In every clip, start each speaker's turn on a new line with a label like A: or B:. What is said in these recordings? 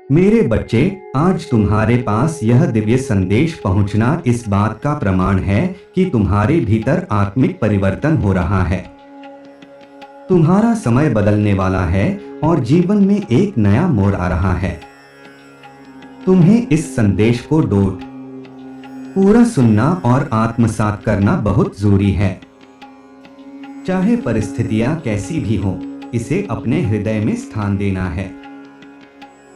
A: मेरे बच्चे, आज तुम्हारे पास यह दिव्य संदेश पहुंचना इस बात का प्रमाण है कि तुम्हारे भीतर आत्मिक परिवर्तन हो रहा है। तुम्हारा समय बदलने वाला है और जीवन में एक नया मोड़ आ रहा है। तुम्हें इस संदेश को डोट पूरा सुनना और आत्मसात करना बहुत जरूरी है। चाहे परिस्थितियां कैसी भी हों, इसे अपने हृदय में स्थान देना है।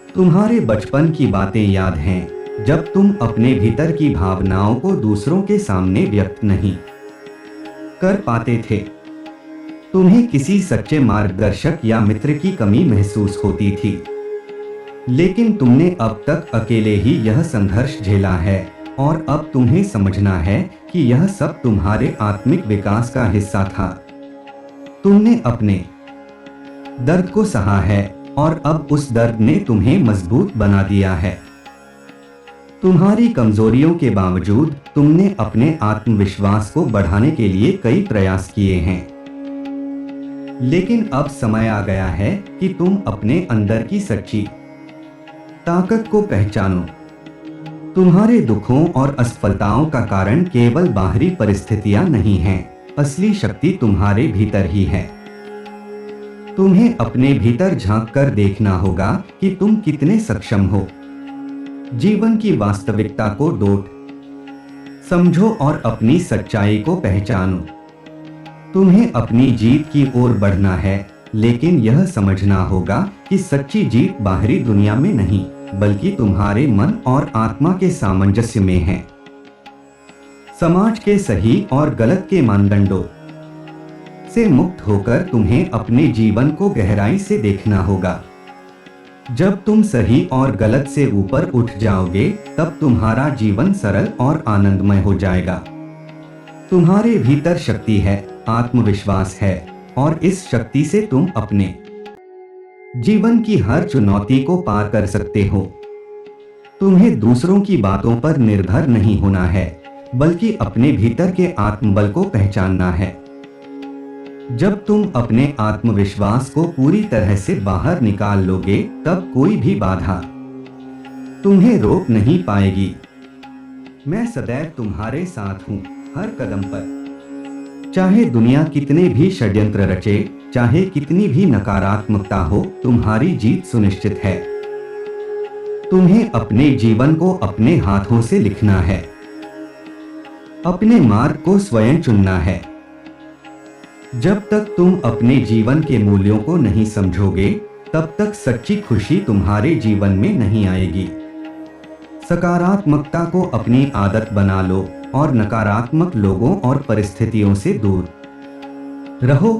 A: तुम्हारे बचपन की बातें याद हैं, जब तुम अपने भीतर की भावनाओं को दूसरों के सामने व्यक्त नहीं कर पाते थे। तुम्हें किसी सच्चे मार्गदर्शक या मित्र की कमी महसूस होती थी, लेकिन तुमने अब तक अकेले ही यह संघर्ष झेला है और अब तुम्हें समझना है कि यह सब तुम्हारे आत्मिक विकास का हिस्सा था। तुमने अपने दर्द को सहा है और अब उस दर्द ने तुम्हें मजबूत बना दिया है। तुम्हारी कमजोरियों के बावजूद तुमने अपने आत्मविश्वास को बढ़ाने के लिए कई प्रयास किए हैं, लेकिन अब समय आ गया है कि तुम अपने अंदर की सच्ची ताकत को पहचानो। तुम्हारे दुखों और असफलताओं का कारण केवल बाहरी परिस्थितियां नहीं हैं, असली शक्ति तुम्हारे भीतर ही है। तुम्हें अपने भीतर झांक कर देखना होगा कि तुम कितने सक्षम हो। जीवन की वास्तविकता को डोट समझो और अपनी सच्चाई को पहचानो। तुम्हें अपनी जीत की ओर बढ़ना है, लेकिन यह समझना होगा कि सच्ची जीत बाहरी दुनिया में नहीं, बल्कि तुम्हारे मन और आत्मा के सामंजस्य में है। समाज के सही और गलत के मानदंडों से मुक्त होकर तुम्हें अपने जीवन को गहराई से देखना होगा। जब तुम सही और गलत से ऊपर उठ जाओगे, तब तुम्हारा जीवन सरल और आनंदमय हो जाएगा। तुम्हारे भीतर शक्ति है, आत्मविश्वास है, और इस शक्ति से तुम अपने जीवन की हर चुनौती को पार कर सकते हो। तुम्हें दूसरों की बातों पर निर्भर नहीं होना है, बल्कि अपने भीतर के आत्मबल को पहचानना है। जब तुम अपने आत्मविश्वास को पूरी तरह से बाहर निकाल लोगे, तब कोई भी बाधा तुम्हें रोक नहीं पाएगी। मैं सदैव तुम्हारे साथ हूं, हर कदम पर। चाहे दुनिया कितने भी षड्यंत्र रचे, चाहे कितनी भी नकारात्मकता हो, तुम्हारी जीत सुनिश्चित है। तुम्हें अपने जीवन को अपने हाथों से लिखना है, अपने मार्ग को स्वयं चुनना है। जब तक तुम अपने जीवन के मूल्यों को नहीं समझोगे, तब तक सच्ची खुशी तुम्हारे जीवन में नहीं आएगी। सकारात्मकता को अपनी आदत बना लो और नकारात्मक लोगों और परिस्थितियों से दूर रहो।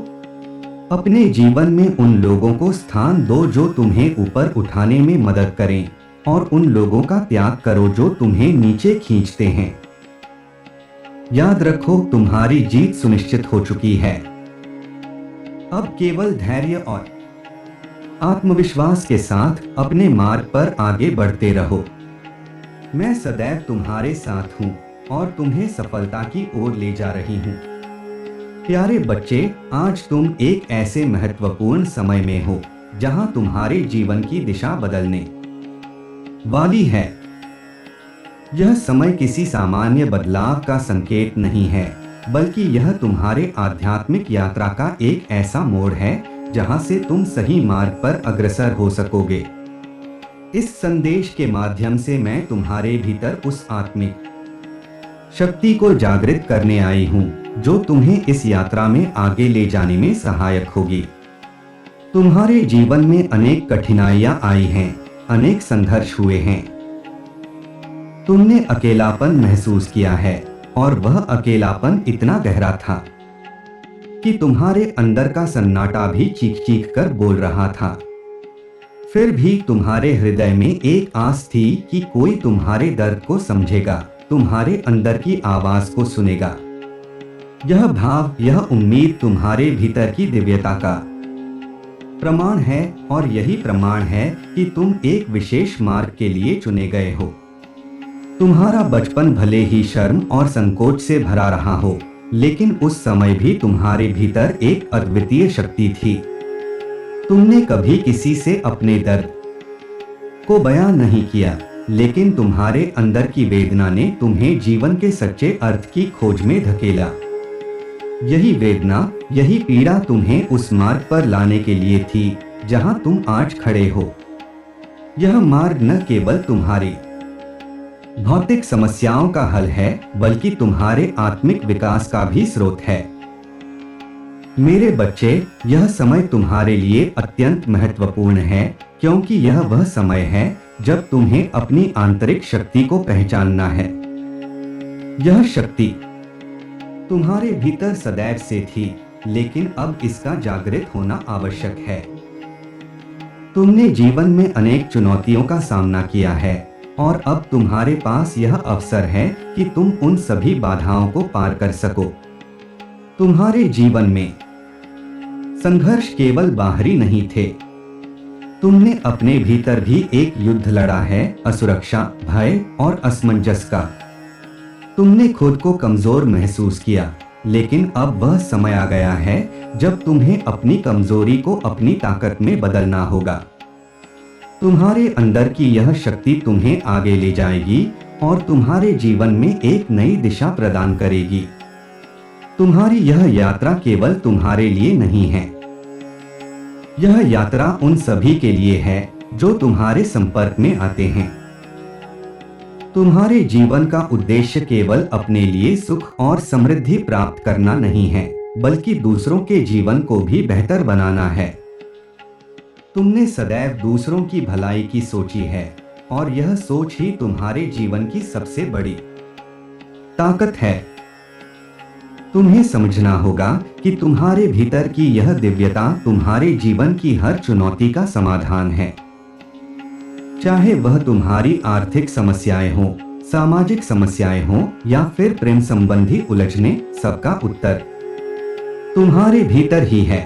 A: अपने जीवन में उन लोगों को स्थान दो जो तुम्हें ऊपर उठाने में मदद करें, और उन लोगों का त्याग करो जो तुम्हें नीचे खींचते हैं। याद रखो, तुम्हारी जीत सुनिश्चित हो चुकी है। अब केवल धैर्य और आत्मविश्वास के साथ अपने मार्ग पर आगे बढ़ते रहो। मैं सदैव तुम्हारे साथ हूं और तुम्हें सफलता की ओर ले जा रही हूं। प्यारे बच्चे, आज तुम एक ऐसे महत्वपूर्ण समय में हो जहां तुम्हारे जीवन की दिशा बदलने वाली है। यह समय किसी सामान्य बदलाव का संकेत नहीं है, बल्कि यह तुम्हारे आध्यात्मिक यात्रा का एक ऐसा मोड़ है जहां से तुम सही मार्ग पर अग्रसर हो सकोगे। इस संदेश के माध्यम से मैं तुम्हारे भीतर उस आत्मिक शक्ति को जागृत करने आई हूं, जो तुम्हें इस यात्रा में आगे ले जाने में सहायक होगी। तुम्हारे जीवन में अनेक कठिनाइयां आई हैं, अनेक संघर्ष हुए हैं। तुमने अकेलापन महसूस किया है, और वह अकेलापन इतना गहरा था कि तुम्हारे अंदर का सन्नाटा भी चीख चीख कर बोल रहा था। फिर भी तुम्हारे हृदय में एक आस थी कि कोई तुम्हारे दर्द को समझेगा, तुम्हारे अंदर की आवाज को सुनेगा। यह भाव, यह उम्मीद तुम्हारे भीतर की दिव्यता का प्रमाण है, और यही प्रमाण है कि तुम एक विशेष मार्ग के लिए चुने गए हो। तुम्हारा बचपन भले ही शर्म और संकोच से भरा रहा हो, लेकिन उस समय भी तुम्हारे भीतर एक अद्वितीय शक्ति थी। तुमने कभी किसी से अपने दर्द को बयां नहीं किया, लेकिन तुम्हारे अंदर की वेदना ने तुम्हें जीवन के सच्चे अर्थ की खोज में धकेला। यही वेदना, यही पीड़ा तुम्हें उस मार्ग पर लाने के लिए थी जहां तुम आज खड़े हो। यह मार्ग न केवल तुम्हारी भौतिक समस्याओं का हल है, बल्कि तुम्हारे आत्मिक विकास का भी स्रोत है। मेरे बच्चे, यह समय तुम्हारे लिए अत्यंत महत्वपूर्ण है, क्योंकि यह वह समय है जब तुम्हें अपनी आंतरिक शक्ति को पहचानना है। यह शक्ति तुम्हारे भीतर सदैव से थी, लेकिन अब इसका जागृत होना आवश्यक है। तुमने जीवन में अनेक चुनौतियों का सामना किया है, और अब तुम्हारे पास यह अवसर है कि तुम उन सभी बाधाओं को पार कर सको। तुम्हारे जीवन में संघर्ष केवल बाहरी नहीं थे, तुमने अपने भीतर भी एक युद्ध लड़ा है, असुरक्षा, भय और असमंजस का। तुमने खुद को कमजोर महसूस किया, लेकिन अब वह समय आ गया है जब तुम्हें अपनी कमजोरी को अपनी ताकत में बदलना होगा। तुम्हारे अंदर की यह शक्ति तुम्हें आगे ले जाएगी और तुम्हारे जीवन में एक नई दिशा प्रदान करेगी। तुम्हारी यह यात्रा केवल तुम्हारे लिए नहीं है, यह यात्रा उन सभी के लिए है जो तुम्हारे संपर्क में आते हैं। तुम्हारे जीवन का उद्देश्य केवल अपने लिए सुख और समृद्धि प्राप्त करना नहीं है, बल्कि दूसरों के जीवन को भी बेहतर बनाना है। तुमने सदैव दूसरों की भलाई की सोची है, और यह सोच ही तुम्हारे जीवन की सबसे बड़ी ताकत है। तुम्हें समझना होगा कि तुम्हारे भीतर की यह दिव्यता तुम्हारे जीवन की हर चुनौती का समाधान है। चाहे वह तुम्हारी आर्थिक समस्याएं हों, सामाजिक समस्याएं हों या फिर प्रेम संबंधी उलझने, सबका उत्तर तुम्हारे भीतर ही है।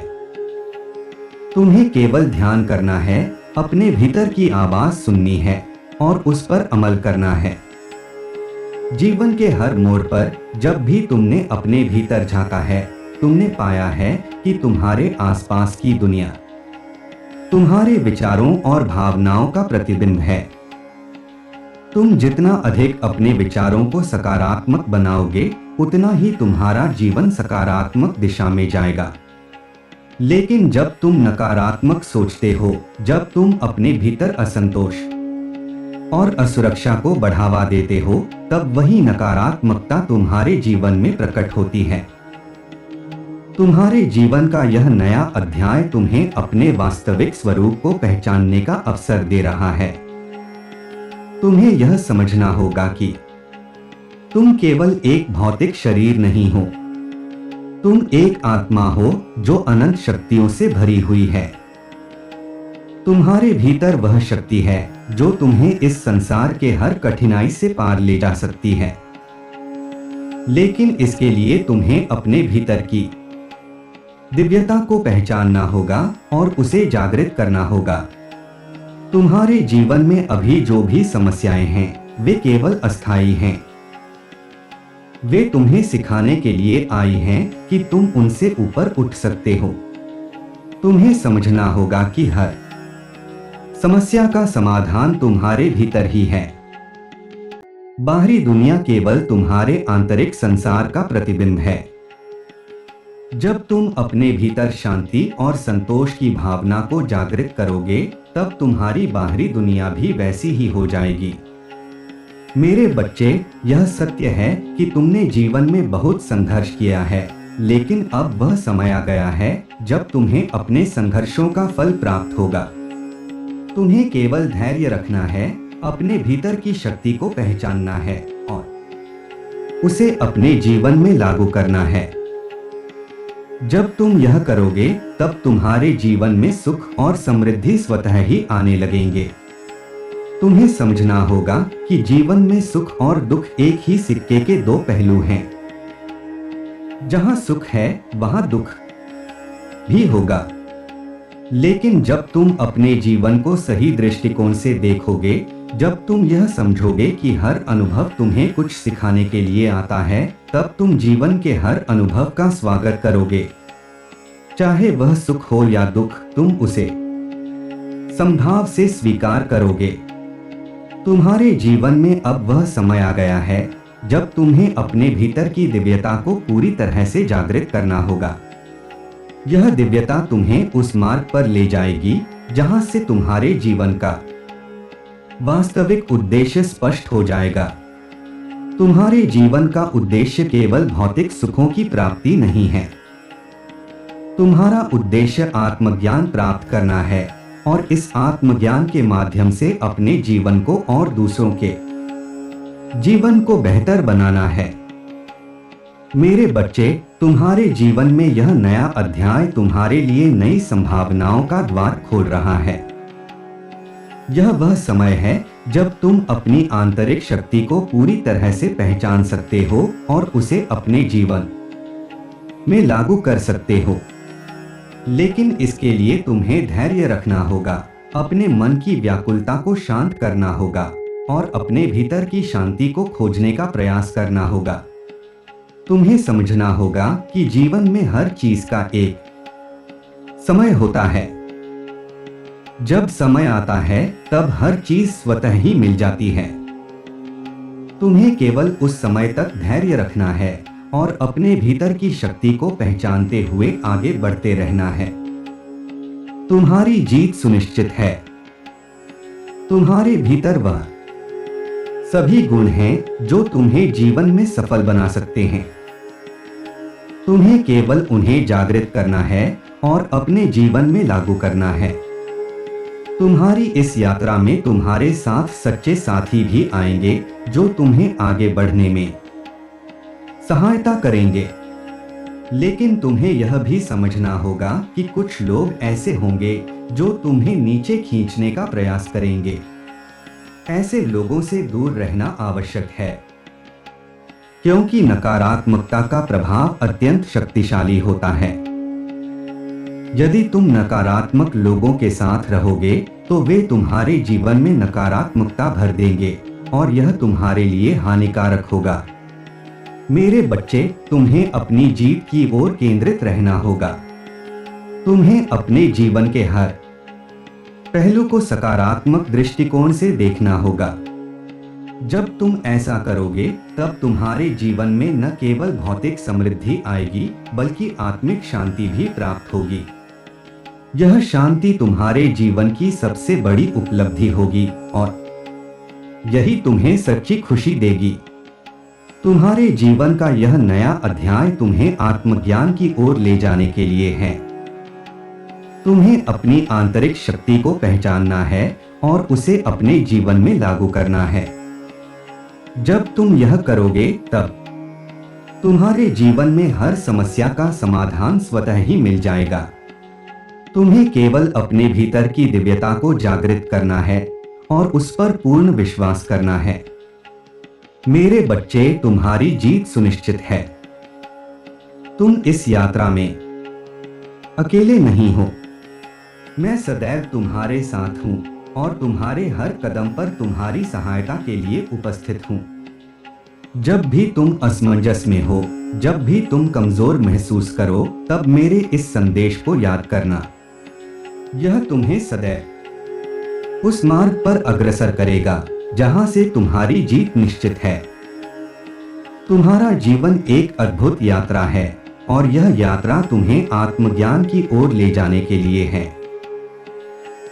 A: तुम्हें केवल ध्यान करना है, अपने भीतर की आवाज सुननी है और उस पर अमल करना है। जीवन के हर मोड़ पर जब भी तुमने अपने भीतर झांका है, तुमने पाया है कि तुम्हारे आसपास की दुनिया तुम्हारे विचारों और भावनाओं का प्रतिबिंब है। तुम जितना अधिक अपने विचारों को सकारात्मक बनाओगे, उतना ही तुम्हारा जीवन सकारात्मक दिशा में जाएगा। लेकिन जब तुम नकारात्मक सोचते हो, जब तुम अपने भीतर असंतोष और असुरक्षा को बढ़ावा देते हो, तब वही नकारात्मकता तुम्हारे जीवन में प्रकट होती है। तुम्हारे जीवन का यह नया अध्याय तुम्हें अपने वास्तविक स्वरूप को पहचानने का अवसर दे रहा है। तुम्हें यह समझना होगा कि तुम केवल एक भौतिक शरीर नहीं हो, तुम एक आत्मा हो जो अनंत शक्तियों से भरी हुई है। तुम्हारे भीतर वह शक्ति है जो तुम्हें इस संसार के हर कठिनाई से पार ले जा सकती है। लेकिन इसके लिए तुम्हें अपने भीतर की दिव्यता को पहचानना होगा और उसे जागृत करना होगा। तुम्हारे जीवन में अभी जो भी समस्याएं हैं, वे केवल अस्थायी हैं। वे तुम्हें सिखाने के लिए आई हैं कि तुम उनसे ऊपर उठ सकते हो। तुम्हें समझना होगा कि हर समस्या का समाधान तुम्हारे भीतर ही है। बाहरी दुनिया केवल तुम्हारे आंतरिक संसार का प्रतिबिंब है। जब तुम अपने भीतर शांति और संतोष की भावना को जागृत करोगे, तब तुम्हारी बाहरी दुनिया भी वैसी ही हो जाएगी। मेरे बच्चे, यह सत्य है कि तुमने जीवन में बहुत संघर्ष किया है, लेकिन अब वह समय आ गया है जब तुम्हें अपने संघर्षों का फल प्राप्त होगा। तुम्हें केवल धैर्य रखना है, अपने भीतर की शक्ति को पहचानना है और उसे अपने जीवन में लागू करना है। जब तुम यह करोगे, तब तुम्हारे जीवन में सुख और समृद्धि स्वतः ही आने लगेंगे। तुम्हें समझना होगा कि जीवन में सुख और दुख एक ही सिक्के के दो पहलू हैं। जहां सुख है, वहां दुख भी होगा। लेकिन जब तुम अपने जीवन को सही दृष्टिकोण से देखोगे, जब तुम यह समझोगे कि हर अनुभव तुम्हें कुछ सिखाने के लिए आता है, तब तुम जीवन के हर अनुभव का स्वागत करोगे। चाहे वह सुख हो या दुख, तुम उसे समभाव से स्वीकार करोगे। तुम्हारे जीवन में अब वह समय आ गया है जब तुम्हें अपने भीतर की दिव्यता को पूरी तरह से जागृत करना होगा। यह दिव्यता तुम्हें उस मार्ग पर ले जाएगी जहां से तुम्हारे जीवन का वास्तविक उद्देश्य स्पष्ट हो जाएगा। तुम्हारे जीवन का उद्देश्य केवल भौतिक सुखों की प्राप्ति नहीं है। तुम्हारा उद्देश्य आत्मज्ञान प्राप्त करना है और इस आत्मज्ञान के माध्यम से अपने जीवन को और दूसरों के जीवन को बेहतर बनाना है। मेरे बच्चे, तुम्हारे जीवन में यह नया अध्याय तुम्हारे लिए नई संभावनाओं का द्वार खोल रहा है। यह वह समय है जब तुम अपनी आंतरिक शक्ति को पूरी तरह से पहचान सकते हो और उसे अपने जीवन में लागू कर सकते हो। लेकिन इसके लिए तुम्हें धैर्य रखना होगा, अपने मन की व्याकुलता को शांत करना होगा और अपने भीतर की शांति को खोजने का प्रयास करना होगा। तुम्हें समझना होगा कि जीवन में हर चीज का एक समय होता है। जब समय आता है तब हर चीज स्वतः ही मिल जाती है। तुम्हें केवल उस समय तक धैर्य रखना है और अपने भीतर की शक्ति को पहचानते हुए आगे बढ़ते रहना है। तुम्हारी जीत सुनिश्चित है। तुम्हारे भीतर वह सभी गुण हैं जो तुम्हें जीवन में सफल बना सकते हैं। तुम्हें केवल उन्हें जागृत करना है और अपने जीवन में लागू करना है। तुम्हारी इस यात्रा में तुम्हारे साथ सच्चे साथी भी आएंगे जो तुम्हें आगे बढ़ने में सहायता करेंगे। लेकिन तुम्हें यह भी समझना होगा कि कुछ लोग ऐसे होंगे जो तुम्हें नीचे खींचने का प्रयास करेंगे। ऐसे लोगों से दूर रहना आवश्यक है, क्योंकि नकारात्मकता का प्रभाव अत्यंत शक्तिशाली होता है। यदि तुम नकारात्मक लोगों के साथ रहोगे तो वे तुम्हारे जीवन में नकारात्मकता भर देंगे और यह तुम्हारे लिए हानिकारक होगा। मेरे बच्चे, तुम्हें अपनी जीत की ओर केंद्रित रहना होगा। तुम्हें अपने जीवन के हर पहलू को सकारात्मक दृष्टिकोण से देखना होगा। जब तुम ऐसा करोगे तब तुम्हारे जीवन में न केवल भौतिक समृद्धि आएगी बल्कि आत्मिक शांति भी प्राप्त होगी। यह शांति तुम्हारे जीवन की सबसे बड़ी उपलब्धि होगी और यही तुम्हें सच्ची खुशी देगी। तुम्हारे जीवन का यह नया अध्याय तुम्हें आत्मज्ञान की ओर ले जाने के लिए है। तुम्हें अपनी आंतरिक शक्ति को पहचानना है और उसे अपने जीवन में लागू करना है। जब तुम यह करोगे तब तुम्हारे जीवन में हर समस्या का समाधान स्वतः ही मिल जाएगा। तुम्हें केवल अपने भीतर की दिव्यता को जागृत करना है और उस पर पूर्ण विश्वास करना है। मेरे बच्चे, तुम्हारी जीत सुनिश्चित है। तुम इस यात्रा में अकेले नहीं हो। मैं सदैव तुम्हारे साथ हूं और तुम्हारे हर कदम पर तुम्हारी सहायता के लिए उपस्थित हूं। जब भी तुम असमंजस में हो, जब भी तुम कमजोर महसूस करो, तब मेरे इस संदेश को याद करना। यह तुम्हें सदैव उस मार्ग पर अग्रसर करेगा जहां से तुम्हारी जीत निश्चित है। तुम्हारा जीवन एक अद्भुत यात्रा है और यह यात्रा तुम्हें आत्मज्ञान की ओर ले जाने के लिए है।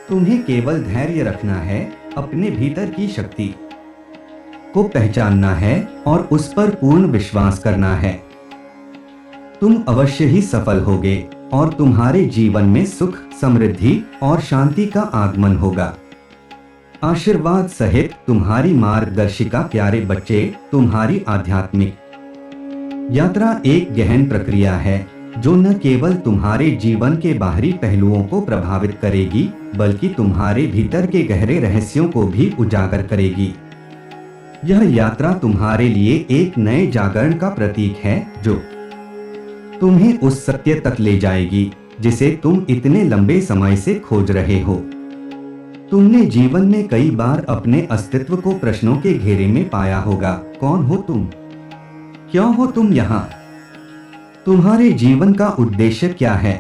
A: तुम्हें केवल धैर्य रखना है, अपने भीतर की शक्ति को पहचानना है और उस पर पूर्ण विश्वास करना है। तुम अवश्य ही सफल होगे और तुम्हारे जीवन में सुख, समृद्धि और शांति का आगमन होगा। आशीर्वाद सहित तुम्हारी मार्गदर्शिका। प्यारे बच्चे, तुम्हारी आध्यात्मिक यात्रा एक गहन प्रक्रिया है जो न केवल तुम्हारे जीवन के बाहरी पहलुओं को प्रभावित करेगी बल्कि तुम्हारे भीतर के गहरे रहस्यों को भी उजागर करेगी। यह यात्रा तुम्हारे लिए एक नए जागरण का प्रतीक है जो तुम्हें उस सत्य तक ले जाएगी जिसे तुम इतने लंबे समय से खोज रहे हो। तुमने जीवन में कई बार अपने अस्तित्व को प्रश्नों के घेरे में पाया होगा। कौन हो तुम? क्यों हो तुम यहाँ? तुम्हारे जीवन का उद्देश्य क्या है?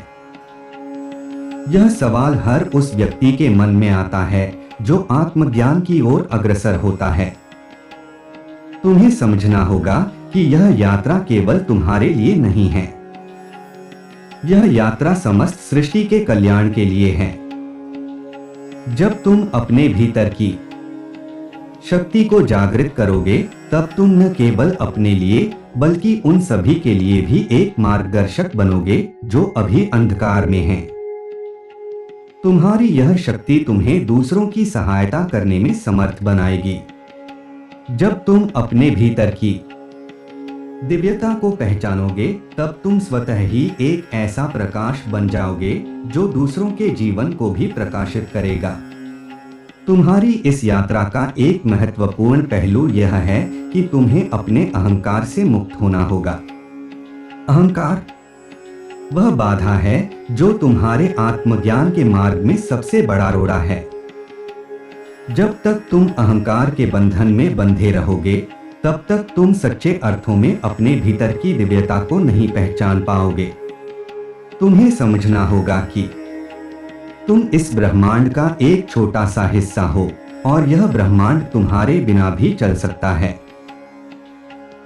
A: यह सवाल हर उस व्यक्ति के मन में आता है जो आत्मज्ञान की ओर अग्रसर होता है। तुम्हें समझना होगा कि यह यात्रा केवल तुम्हारे लिए नहीं है। यह यात्रा समस्त सृष्टि के कल्याण के लिए है। जब तुम अपने भीतर की शक्ति को जागृत करोगे, तब तुम न केवल अपने लिए बल्कि उन सभी के लिए भी एक मार्गदर्शक बनोगे जो अभी अंधकार में हैं। तुम्हारी यह शक्ति तुम्हें दूसरों की सहायता करने में समर्थ बनाएगी। जब तुम अपने भीतर की दिव्यता को पहचानोगे, तब तुम स्वतः ही एक ऐसा प्रकाश बन जाओगे जो दूसरों के जीवन को भी प्रकाशित करेगा। तुम्हारी इस यात्रा का एक महत्वपूर्ण पहलू यह है कि तुम्हें अपने अहंकार से मुक्त होना होगा। अहंकार वह बाधा है जो तुम्हारे आत्मज्ञान के मार्ग में सबसे बड़ा रोड़ा है। जब तक तुम अहंकार के बंधन में बंधे रहोगे, तब तक तुम सच्चे अर्थों में अपने भीतर की दिव्यता को नहीं पहचान पाओगे। तुम्हें समझना होगा कि तुम इस ब्रह्मांड का एक छोटा सा हिस्सा हो और यह ब्रह्मांड तुम्हारे बिना भी चल सकता है।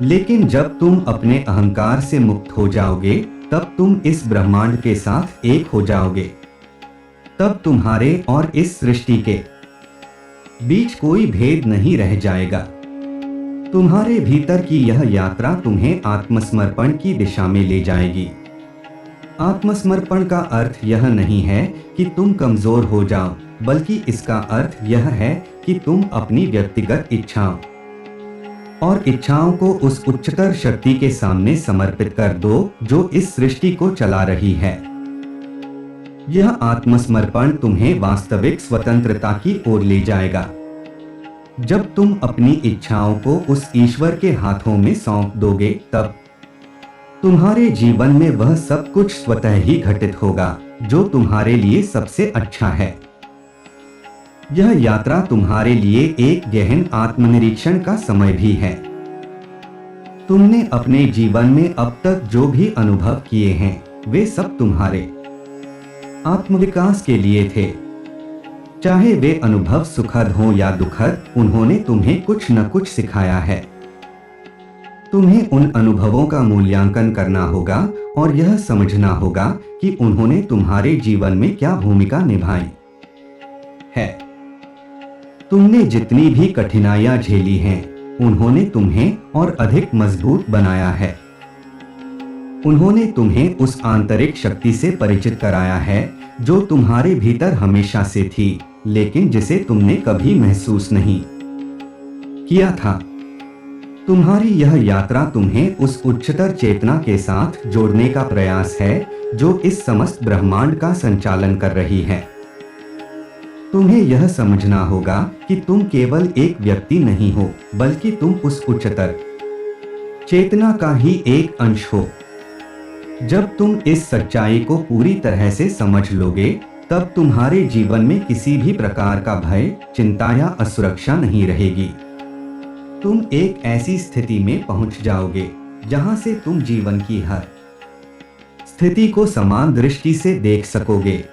A: लेकिन जब तुम अपने अहंकार से मुक्त हो जाओगे, तब तुम इस ब्रह्मांड के साथ एक हो जाओगे। तब तुम्हारे और इस सृष्टि के बीच कोई भेद नहीं रह जाएगा। तुम्हारे भीतर की यह यात्रा तुम्हें आत्मसमर्पण की दिशा में ले जाएगी। आत्मसमर्पण का अर्थ यह नहीं है कि तुम कमजोर हो जाओ, बल्कि इसका अर्थ यह है कि तुम अपनी व्यक्तिगत इच्छाओं और इच्छाओं को उस उच्चतर शक्ति के सामने समर्पित कर दो जो इस सृष्टि को चला रही है। यह आत्मसमर्पण तुम्हें वास्तविक स्वतंत्रता की ओर ले जाएगा। जब तुम अपनी इच्छाओं को उस ईश्वर के हाथों में सौंप दोगे, तब तुम्हारे जीवन में वह सब कुछ स्वतः ही घटित होगा जो तुम्हारे लिए सबसे अच्छा है। यह यात्रा तुम्हारे लिए एक गहन आत्मनिरीक्षण का समय भी है। तुमने अपने जीवन में अब तक जो भी अनुभव किए हैं, वे सब तुम्हारे आत्मविकास के लिए थे। चाहे वे अनुभव सुखद हों या दुखद, उन्होंने तुम्हें कुछ न कुछ सिखाया है। तुम्हें उन अनुभवों का मूल्यांकन करना होगा और यह समझना होगा कि उन्होंने तुम्हारे जीवन में क्या भूमिका निभाई है। तुमने जितनी भी कठिनाइयां झेली हैं, उन्होंने तुम्हें और अधिक मजबूत बनाया है। उन्होंने तुम्हें उस आंतरिक शक्ति से परिचित कराया है जो तुम्हारे भीतर हमेशा से थी, लेकिन जिसे तुमने कभी महसूस नहीं किया था। तुम्हारी यह यात्रा तुम्हें उस उच्चतर चेतना के साथ जोड़ने का प्रयास है जो इस समस्त ब्रह्मांड का संचालन कर रही है। तुम्हें यह समझना होगा कि तुम केवल एक व्यक्ति नहीं हो, बल्कि तुम उस उच्चतर चेतना का ही एक अंश हो। जब तुम इस सच्चाई को पूरी तरह से समझ लोगे, तब तुम्हारे जीवन में किसी भी प्रकार का भय, चिंता या असुरक्षा नहीं रहेगी। तुम एक ऐसी स्थिति में पहुंच जाओगे जहां से तुम जीवन की हर स्थिति को समान दृष्टि से देख सकोगे।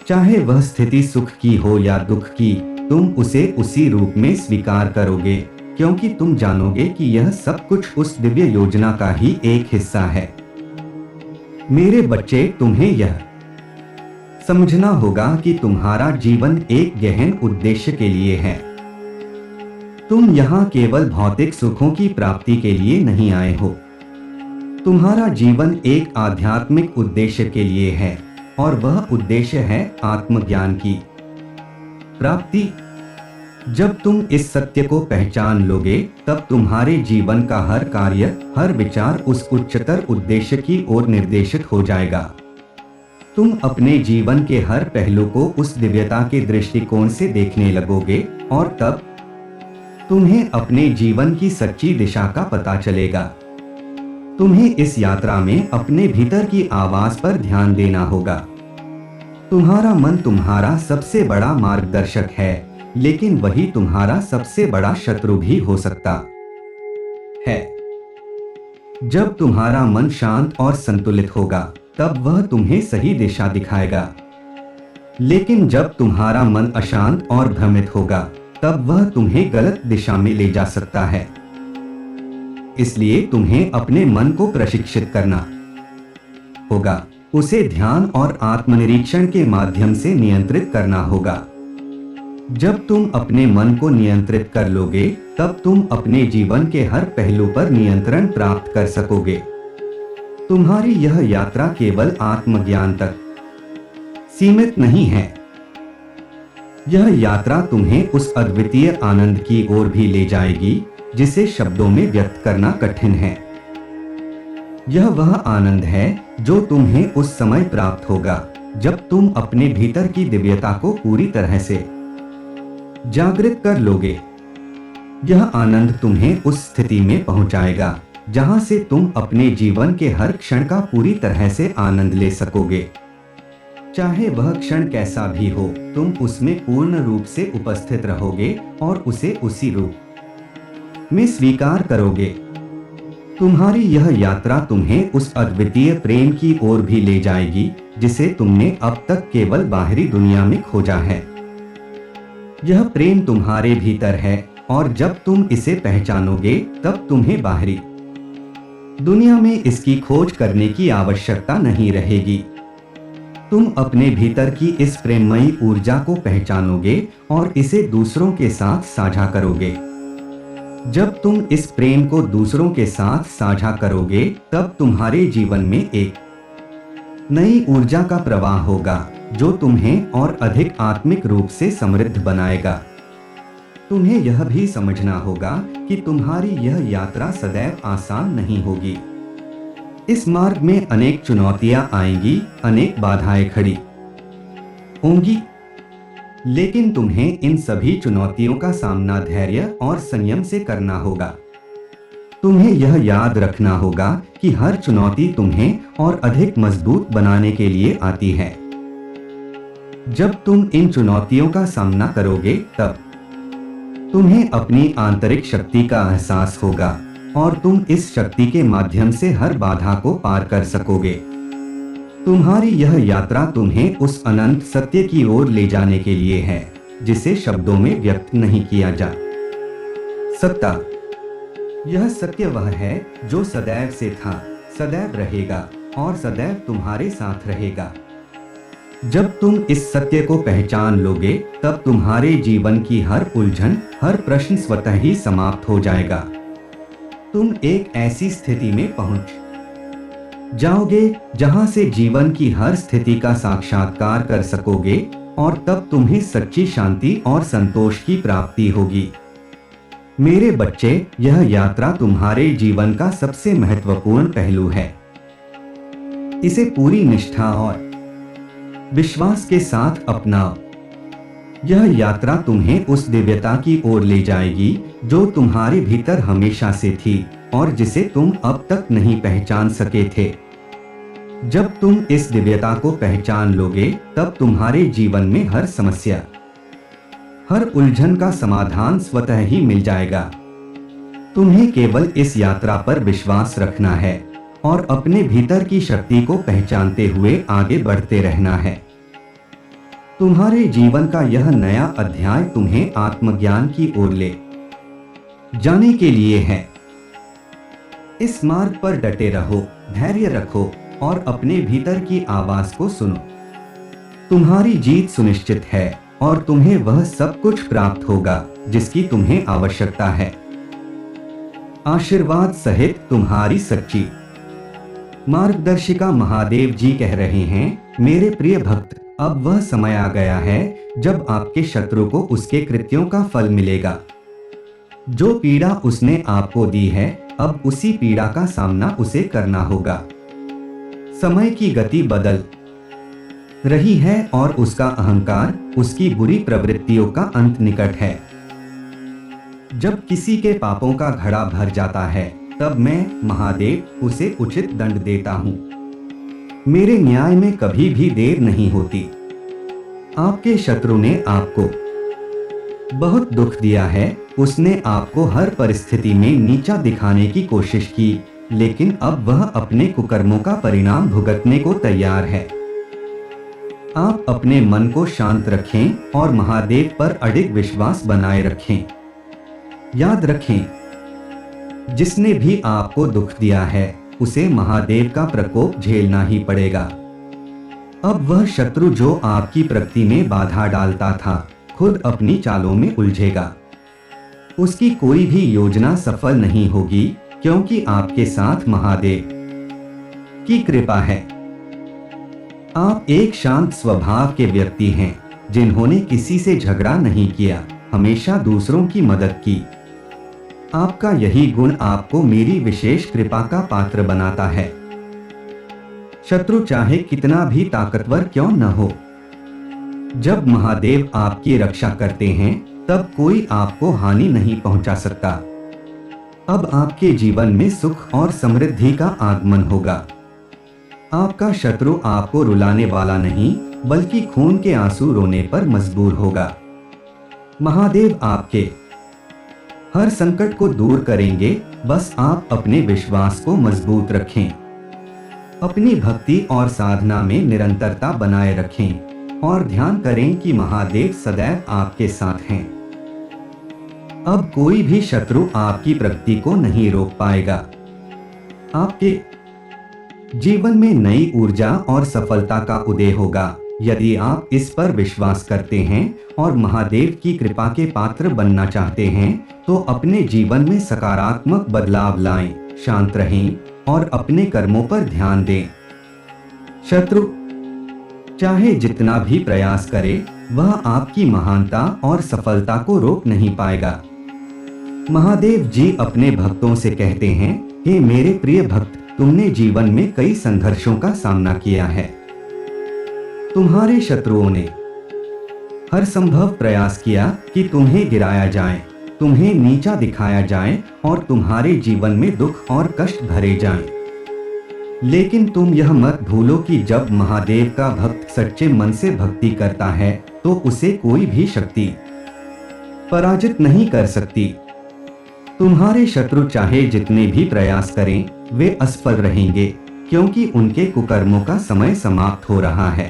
A: चाहे वह स्थिति सुख की हो या दुख की, तुम उसे उसी रूप में स्वीकार करोगे, क्योंकि तुम जानोगे कि यह सब कुछ उस दिव्य योजना का ही एक हिस्सा है। मेरे बच्चे, तुम्हें यह समझना होगा कि तुम्हारा जीवन एक गहन उद्देश्य के लिए है। तुम यहाँ केवल भौतिक सुखों की प्राप्ति के लिए नहीं आए हो। तुम्हारा जीवन एक आध्यात्मिक उद्देश्य के लिए है, और वह उद्देश्य है आत्मज्ञान की प्राप्ति। जब तुम इस सत्य को पहचान लोगे, तब तुम्हारे जीवन का हर कार्य, हर विचार उस उच्चतर उद्देश्य की ओर निर्देशित हो जाएगा। तुम अपने जीवन के हर पहलू को उस दिव्यता के दृष्टिकोण से देखने लगोगे, और तब तुम्हें अपने जीवन की सच्ची दिशा का पता चलेगा। तुम्हें इस यात्रा में अपने भीतर की आवाज पर ध्यान देना होगा। तुम्हारा मन तुम्हारा सबसे बड़ा मार्गदर्शक है, लेकिन वही तुम्हारा सबसे बड़ा शत्रु भी हो सकता है। जब तुम्हारा मन शांत और संतुलित होगा, तब वह तुम्हें सही दिशा दिखाएगा। लेकिन जब तुम्हारा मन अशांत और भ्रमित होगा, तब वह तुम्हें गलत दिशा में ले जा सकता है। इसलिए तुम्हें अपने मन को प्रशिक्षित करना होगा, उसे ध्यान और आत्मनिरीक्षण के माध्यम से नियंत्रित करना होगा। जब तुम अपने मन को नियंत्रित कर लोगे, तब तुम अपने जीवन के हर पहलू पर नियंत्रण प्राप्त कर सकोगे। तुम्हारी यह यात्रा केवल आत्मज्ञान तक सीमित नहीं है। यह यात्रा तुम्हें उस अद्वितीय आनंद की ओर भी ले जाएगी जिसे शब्दों में व्यक्त करना कठिन है। यह वह आनंद है जो तुम्हें उस समय प्राप्त होगा जब तुम अपने भीतर की दिव्यता को पूरी तरह से जागृत कर लोगे। यह आनंद तुम्हें उस स्थिति में पहुंचाएगा जहां से तुम अपने जीवन के हर क्षण का पूरी तरह से आनंद ले सकोगे। चाहे वह क्षण कैसा भी हो, तुम उसमें पूर्ण रूप से उपस्थित रहोगे और उसे उसी रूप में स्वीकार करोगे। तुम्हारी यह यात्रा तुम्हें उस अद्वितीय प्रेम की ओर भी ले जाएगी जिसे तुमने अब तक केवल बाहरी दुनिया में खोजा है। यह प्रेम तुम्हारे भीतर है और जब तुम इसे पहचानोगे, तब तुम्हें बाहरी दुनिया में इसकी खोज करने की आवश्यकता नहीं रहेगी। तुम अपने भीतर की इस प्रेममयी ऊर्जा को पहचानोगे और इसे दूसरों के साथ साझा करोगे। जब तुम इस प्रेम को दूसरों के साथ साझा करोगे, तब तुम्हारे जीवन में एक नई ऊर्जा का प्रवाह होगा जो तुम्हें और अधिक आत्मिक रूप से समृद्ध बनाएगा। तुम्हें यह भी समझना होगा कि तुम्हारी यह यात्रा सदैव आसान नहीं होगी। इस मार्ग में अनेक चुनौतियां आएंगी, अनेक बाधाएं खड़ी होंगी, लेकिन तुम्हें इन सभी चुनौतियों का सामना धैर्य और संयम से करना होगा। तुम्हें यह याद रखना होगा कि हर चुनौती तुम्हें और अधिक मजबूत बनाने के लिए आती है। जब तुम इन चुनौतियों का सामना करोगे, तब तुम्हें अपनी आंतरिक शक्ति का एहसास होगा और तुम इस शक्ति के माध्यम से हर बाधा को पार कर सकोगे। तुम्हारी यह यात्रा तुम्हें उस अनंत सत्य की ओर ले जाने के लिए है जिसे शब्दों में व्यक्त नहीं किया जा सकता। यह सत्य वह है जो सदैव से था, सदैव रहेगा और सदैव तुम्हारे साथ रहेगा। जब तुम इस सत्य को पहचान लोगे, तब तुम्हारे जीवन की हर उलझन, हर प्रश्न स्वतः ही समाप्त हो जाएगा। तुम एक ऐसी स्थिति में पहुंच जाओगे जहां से जीवन की हर स्थिति का साक्षात्कार कर सकोगे और तब तुम्हें सच्ची शांति और संतोष की प्राप्ति होगी। मेरे बच्चे, यह यात्रा तुम्हारे जीवन का सबसे महत्वपूर्ण पहलू है। इसे पूरी निष्ठा और विश्वास के साथ अपनाओ। यह यात्रा तुम्हें उस दिव्यता की ओर ले जाएगी जो तुम्हारे भीतर हमेशा से थी और जिसे तुम अब तक नहीं पहचान सके थे। जब तुम इस दिव्यता को पहचान लोगे, तब तुम्हारे जीवन में हर समस्या, हर उलझन का समाधान स्वतः ही मिल जाएगा। तुम्हें केवल इस यात्रा पर विश्वास रखना है और अपने भीतर की शक्ति को पहचानते हुए आगे बढ़ते रहना है। तुम्हारे जीवन का यह नया अध्याय तुम्हें आत्मज्ञान की ओर ले जाने के लिए है। इस मार्ग पर डटे रहो, धैर्य रखो और अपने भीतर की आवाज को सुनो। तुम्हारी जीत सुनिश्चित है और तुम्हें वह सब कुछ प्राप्त होगा जिसकी तुम्हें आवश्यकता है। आशीर्वाद सहित तुम्हारी सच्ची मार्गदर्शिका महादेव जी कह रहे हैं, मेरे प्रिय भक्त, अब वह समय आ गया है जब आपके शत्रु को उसके कृत्यों का फल मिलेगा। जो पीड़ा उसने आपको दी है, अब उसी पीड़ा का सामना उसे करना होगा। समय की गति बदल रही है और उसका अहंकार, उसकी बुरी प्रवृत्तियों का अंत निकट है। जब किसी के पापों का घड़ा भर जाता है, तब मैं महादेव उसे उचित दंड देता हूँ। मेरे न्याय में कभी भी देर नहीं होती। आपके शत्रु ने आपको बहुत दुख दिया है, उसने आपको हर परिस्थिति में नीचा दिखाने की कोशिश की, लेकिन अब वह अपने कुकर्मों का परिणाम भुगतने को तैयार है। आप अपने मन को शांत रखें और महादेव पर अडिग विश्वास बनाए रखें। याद रखें, जिसने भी आपको दुख दिया है उसे महादेव का प्रकोप झेलना ही पड़ेगा। अब वह शत्रु जो आपकी प्रगति में बाधा डालता था खुद अपनी चालों में उलझेगा। उसकी कोई भी योजना सफल नहीं होगी, क्योंकि आपके साथ महादेव की कृपा है। आप एक शांत स्वभाव के व्यक्ति हैं, जिन्होंने किसी से झगड़ा नहीं किया, हमेशा दूसरों की मदद की। आपका यही गुण आपको मेरी विशेष कृपा का पात्र बनाता है। शत्रु चाहे कितना भी ताकतवर क्यों न हो, जब महादेव आपकी रक्षा करते हैं तब कोई आपको हानि नहीं पहुंचा सकता। अब आपके जीवन में सुख और समृद्धि का आगमन होगा। आपका शत्रु आपको रुलाने वाला नहीं, बल्कि खून के आंसू रोने पर मजबूर होगा। महादेव आपके हर संकट को दूर करेंगे, बस आप अपने विश्वास को मजबूत रखें। अपनी भक्ति और साधना में निरंतरता बनाए रखें और ध्यान करें कि महादेव सदैव आपके साथ हैं। अब कोई भी शत्रु आपकी प्रगति को नहीं रोक पाएगा। आपके जीवन में नई ऊर्जा और सफलता का उदय होगा, यदि आप इस पर विश्वास करते हैं और महादेव की कृपा के पात्र बनना चाहते हैं तो अपने जीवन में सकारात्मक बदलाव लाएं, शांत रहें और अपने कर्मों पर ध्यान दें। शत्रु चाहे जितना भी प्रयास करे, वह आपकी महानता और सफलता को रोक नहीं पाएगा। महादेव जी अपने भक्तों से कहते हैं, हे मेरे प्रिय भक्त, तुमने जीवन में कई संघर्षों का सामना किया है। तुम्हारे शत्रुओं ने हर संभव प्रयास किया कि तुम्हें गिराया जाए, तुम्हें नीचा दिखाया जाए और तुम्हारे जीवन में दुख और कष्ट भरे जाएं। लेकिन तुम यह मत भूलो कि जब महादेव का भक्त सच्चे मन से भक्ति करता है तो उसे कोई भी शक्ति पराजित नहीं कर सकती। तुम्हारे शत्रु चाहे जितने भी प्रयास करें, वे असफल रहेंगे, क्योंकि उनके कुकर्मों का समय समाप्त हो रहा है।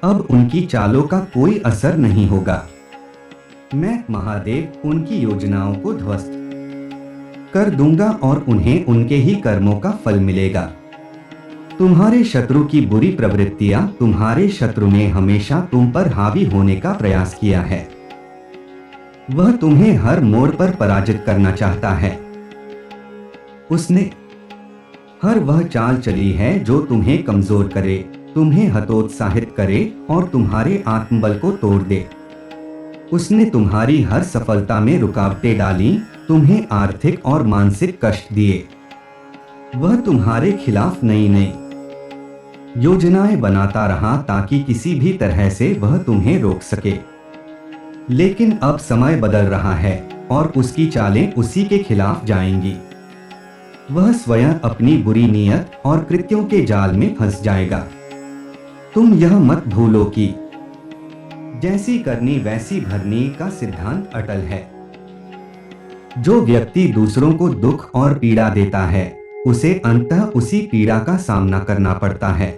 A: अब उनकी चालों का कोई असर नहीं होगा। मैं महादेव उनकी योजनाओं को ध्वस्त कर दूंगा और उन्हें उनके ही कर्मों का फल मिलेगा। तुम्हारे शत्रु की बुरी प्रवृत्तियां, तुम्हारे शत्रु ने हमेशा तुम पर हावी होने का प्रयास किया है। वह तुम्हें हर मोड़ पर पराजित करना चाहता है। उसने हर वह चाल चली है जो तुम्हें कमजोर करे, तुम्हें हतोत्साहित करे और तुम्हारे आत्मबल को तोड़ दे। उसने तुम्हारी हर सफलता में रुकावटें डाली, तुम्हें आर्थिक और मानसिक कष्ट दिए। वह तुम्हारे खिलाफ नई नई योजनाएं बनाता रहा ताकि किसी भी तरह से वह तुम्हें रोक सके। लेकिन अब समय बदल रहा है और उसकी चालें उसी के खिलाफ जाएंगी। वह स्वयं अपनी बुरी नीयत और कृत्यों के जाल में फंस जाएगा। तुम यह मत भूलो कि जैसी करनी वैसी भरनी का सिद्धांत अटल है। जो व्यक्ति दूसरों को दुख और पीड़ा देता है, उसे अंततः उसी पीड़ा का सामना करना पड़ता है।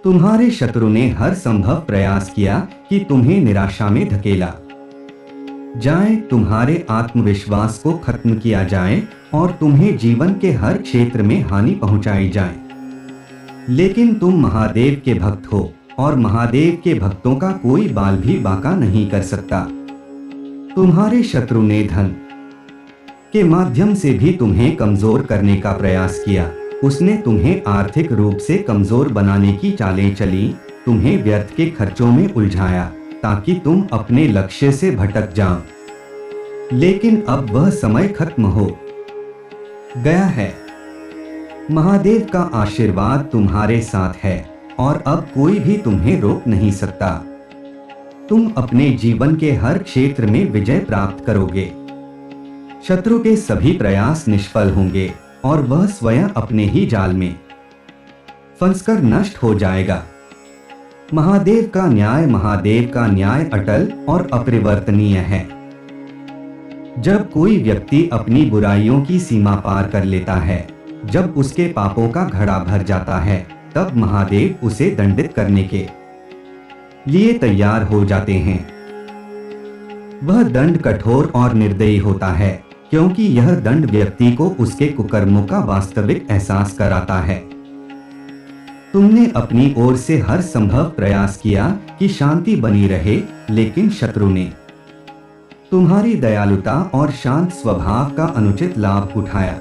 A: तुम्हारे शत्रु ने हर संभव प्रयास किया कि तुम्हें निराशा में धकेला जाए, तुम्हारे आत्मविश्वास को खत्म किया जाए और तुम्हें जीवन के हर क्षेत्र में हानि पहुंचाई जाए। लेकिन तुम महादेव के भक्त हो और महादेव के भक्तों का कोई बाल भी बांका नहीं कर सकता। तुम्हारे शत्रु ने धन के माध्यम से भी तुम्हें कमजोर करने का प्रयास किया। उसने तुम्हें आर्थिक रूप से कमजोर बनाने की चालें चली, तुम्हें व्यर्थ के खर्चों में उलझाया ताकि तुम अपने लक्ष्य से भटक जाओ। लेकिन अब वह समय खत्म हो गया है। महादेव का आशीर्वाद तुम्हारे साथ है और अब कोई भी तुम्हें रोक नहीं सकता। तुम अपने जीवन के हर क्षेत्र में विजय प्राप्त करोगे। शत्रु के सभी प्रयास निष्फल होंगे और वह स्वयं अपने ही जाल में फंसकर नष्ट हो जाएगा। महादेव का न्याय अटल और अपरिवर्तनीय है। जब कोई व्यक्ति अपनी बुराइयों की सीमा पार कर लेता है, जब उसके पापों का घड़ा भर जाता है, तब महादेव उसे दंडित करने के लिए तैयार हो जाते हैं। वह दंड कठोर और निर्दयी होता है, क्योंकि यह दंड व्यक्ति को उसके कुकर्मों का वास्तविक एहसास कराता है। तुमने अपनी ओर से हर संभव प्रयास किया कि शांति बनी रहे, लेकिन शत्रु ने तुम्हारी दयालुता और शांत स्वभाव का अनुचित लाभ उठाया।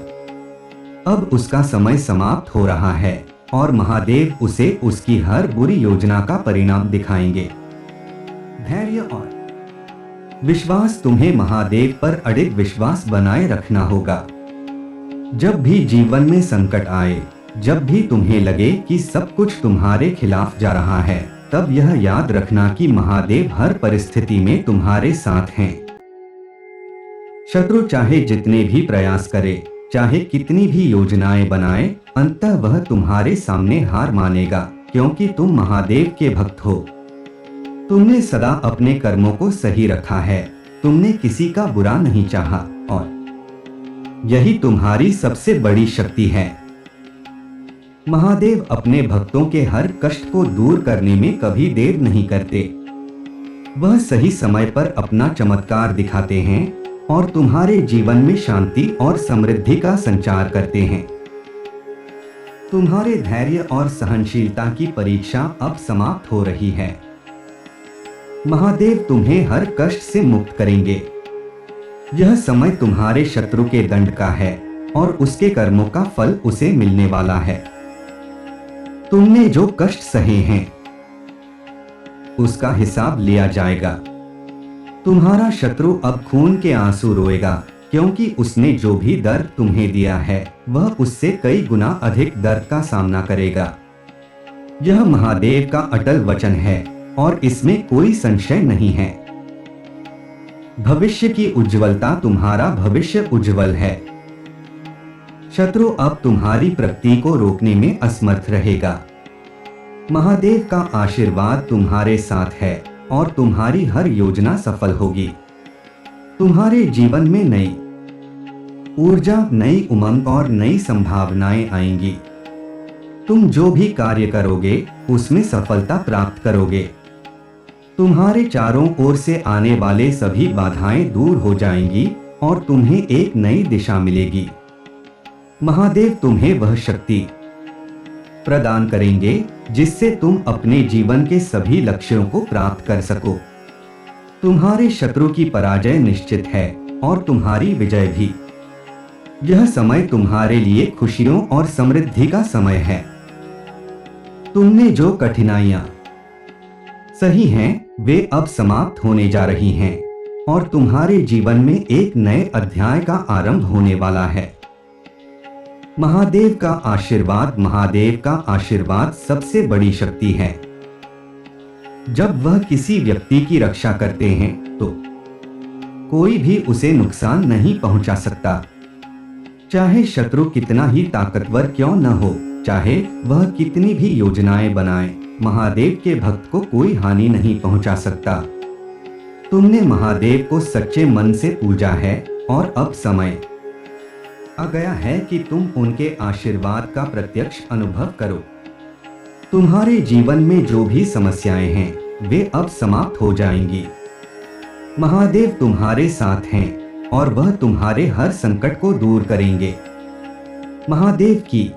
A: अब उसका समय समाप्त हो रहा है और महादेव उसे उसकी हर बुरी योजना का परिणाम दिखाएंगे। धैर्य और विश्वास, तुम्हें महादेव पर अडिग विश्वास बनाए रखना होगा। जब भी जीवन में संकट आए, जब भी तुम्हें लगे कि सब कुछ तुम्हारे खिलाफ जा रहा है, तब यह याद रखना कि महादेव हर परिस्थिति में तुम्हारे साथ हैं। शत्रु चाहे जितने भी प्रयास करे, चाहे कितनी भी योजनाएं बनाए, अंततः वह तुम्हारे सामने हार मानेगा, क्योंकि तुम महादेव के भक्त हो। तुमने सदा अपने कर्मों को सही रखा है, तुमने किसी का बुरा नहीं चाहा, और यही तुम्हारी सबसे बड़ी शक्ति है। महादेव अपने भक्तों के हर कष्ट को दूर करने में कभी देर नहीं करते। वह सही समय पर अपना चमत्कार दिखाते हैं और तुम्हारे जीवन में शांति और समृद्धि का संचार करते हैं। तुम्हारे धैर्य और सहनशीलता की परीक्षा अब समाप्त हो रही है। महादेव तुम्हें हर कष्ट से मुक्त करेंगे। यह समय तुम्हारे शत्रु के दंड का है और उसके कर्मों का फल उसे मिलने वाला है। तुमने जो कष्ट सहे हैं, उसका हिसाब लिया जाएगा। तुम्हारा शत्रु अब खून के आंसू रोएगा, क्योंकि उसने जो भी दर्द तुम्हें दिया है, वह उससे कई गुना अधिक दर्द का सामना करेगा। यह महादेव का अटल वचन है और इसमें कोई संशय नहीं है। भविष्य की उज्ज्वलता, तुम्हारा भविष्य उज्जवल है। शत्रु अब तुम्हारी प्रगति को रोकने में असमर्थ रहेगा। महादेव का आशीर्वाद तुम्हारे साथ है और तुम्हारी हर योजना सफल होगी। तुम्हारे जीवन में नई ऊर्जा, नई उमंग और नई संभावनाएं आएंगी। तुम जो भी कार्य करोगे, उसमें सफलता प्राप्त करोगे। तुम्हारे चारों ओर से आने वाले सभी बाधाएं दूर हो जाएंगी और तुम्हें एक नई दिशा मिलेगी। महादेव तुम्हें वह शक्ति प्रदान करेंगे जिससे तुम अपने जीवन के सभी लक्ष्यों को प्राप्त कर सको। तुम्हारे शत्रु की पराजय निश्चित है और तुम्हारी विजय भी। यह समय तुम्हारे लिए खुशियों और समृद्धि का समय है। तुमने जो कठिनाइयां सही हैं, वे अब समाप्त होने जा रही हैं और तुम्हारे जीवन में एक नए अध्याय का आरंभ होने वाला है। महादेव का आशीर्वाद सबसे बड़ी शक्ति है। जब वह किसी व्यक्ति की रक्षा करते हैं, तो कोई भी उसे नुकसान नहीं पहुंचा सकता। चाहे शत्रु कितना ही ताकतवर क्यों न हो, चाहे वह कितनी भी योजनाएं बनाए, महादेव के भक्त को कोई हानि नहीं पहुंचा सकता। तुमने महादेव को सच्चे मन से पूजा है और अब समय आ गया है कि तुम उनके आशीर्वाद का प्रत्यक्ष अनुभव करो। तुम्हारे जीवन में जो भी समस्याएं हैं, वे अब समाप्त हो जाएंगी। महादेव तुम्हारे साथ हैं और वह तुम्हारे हर संकट को दूर करेंगे। महादेव की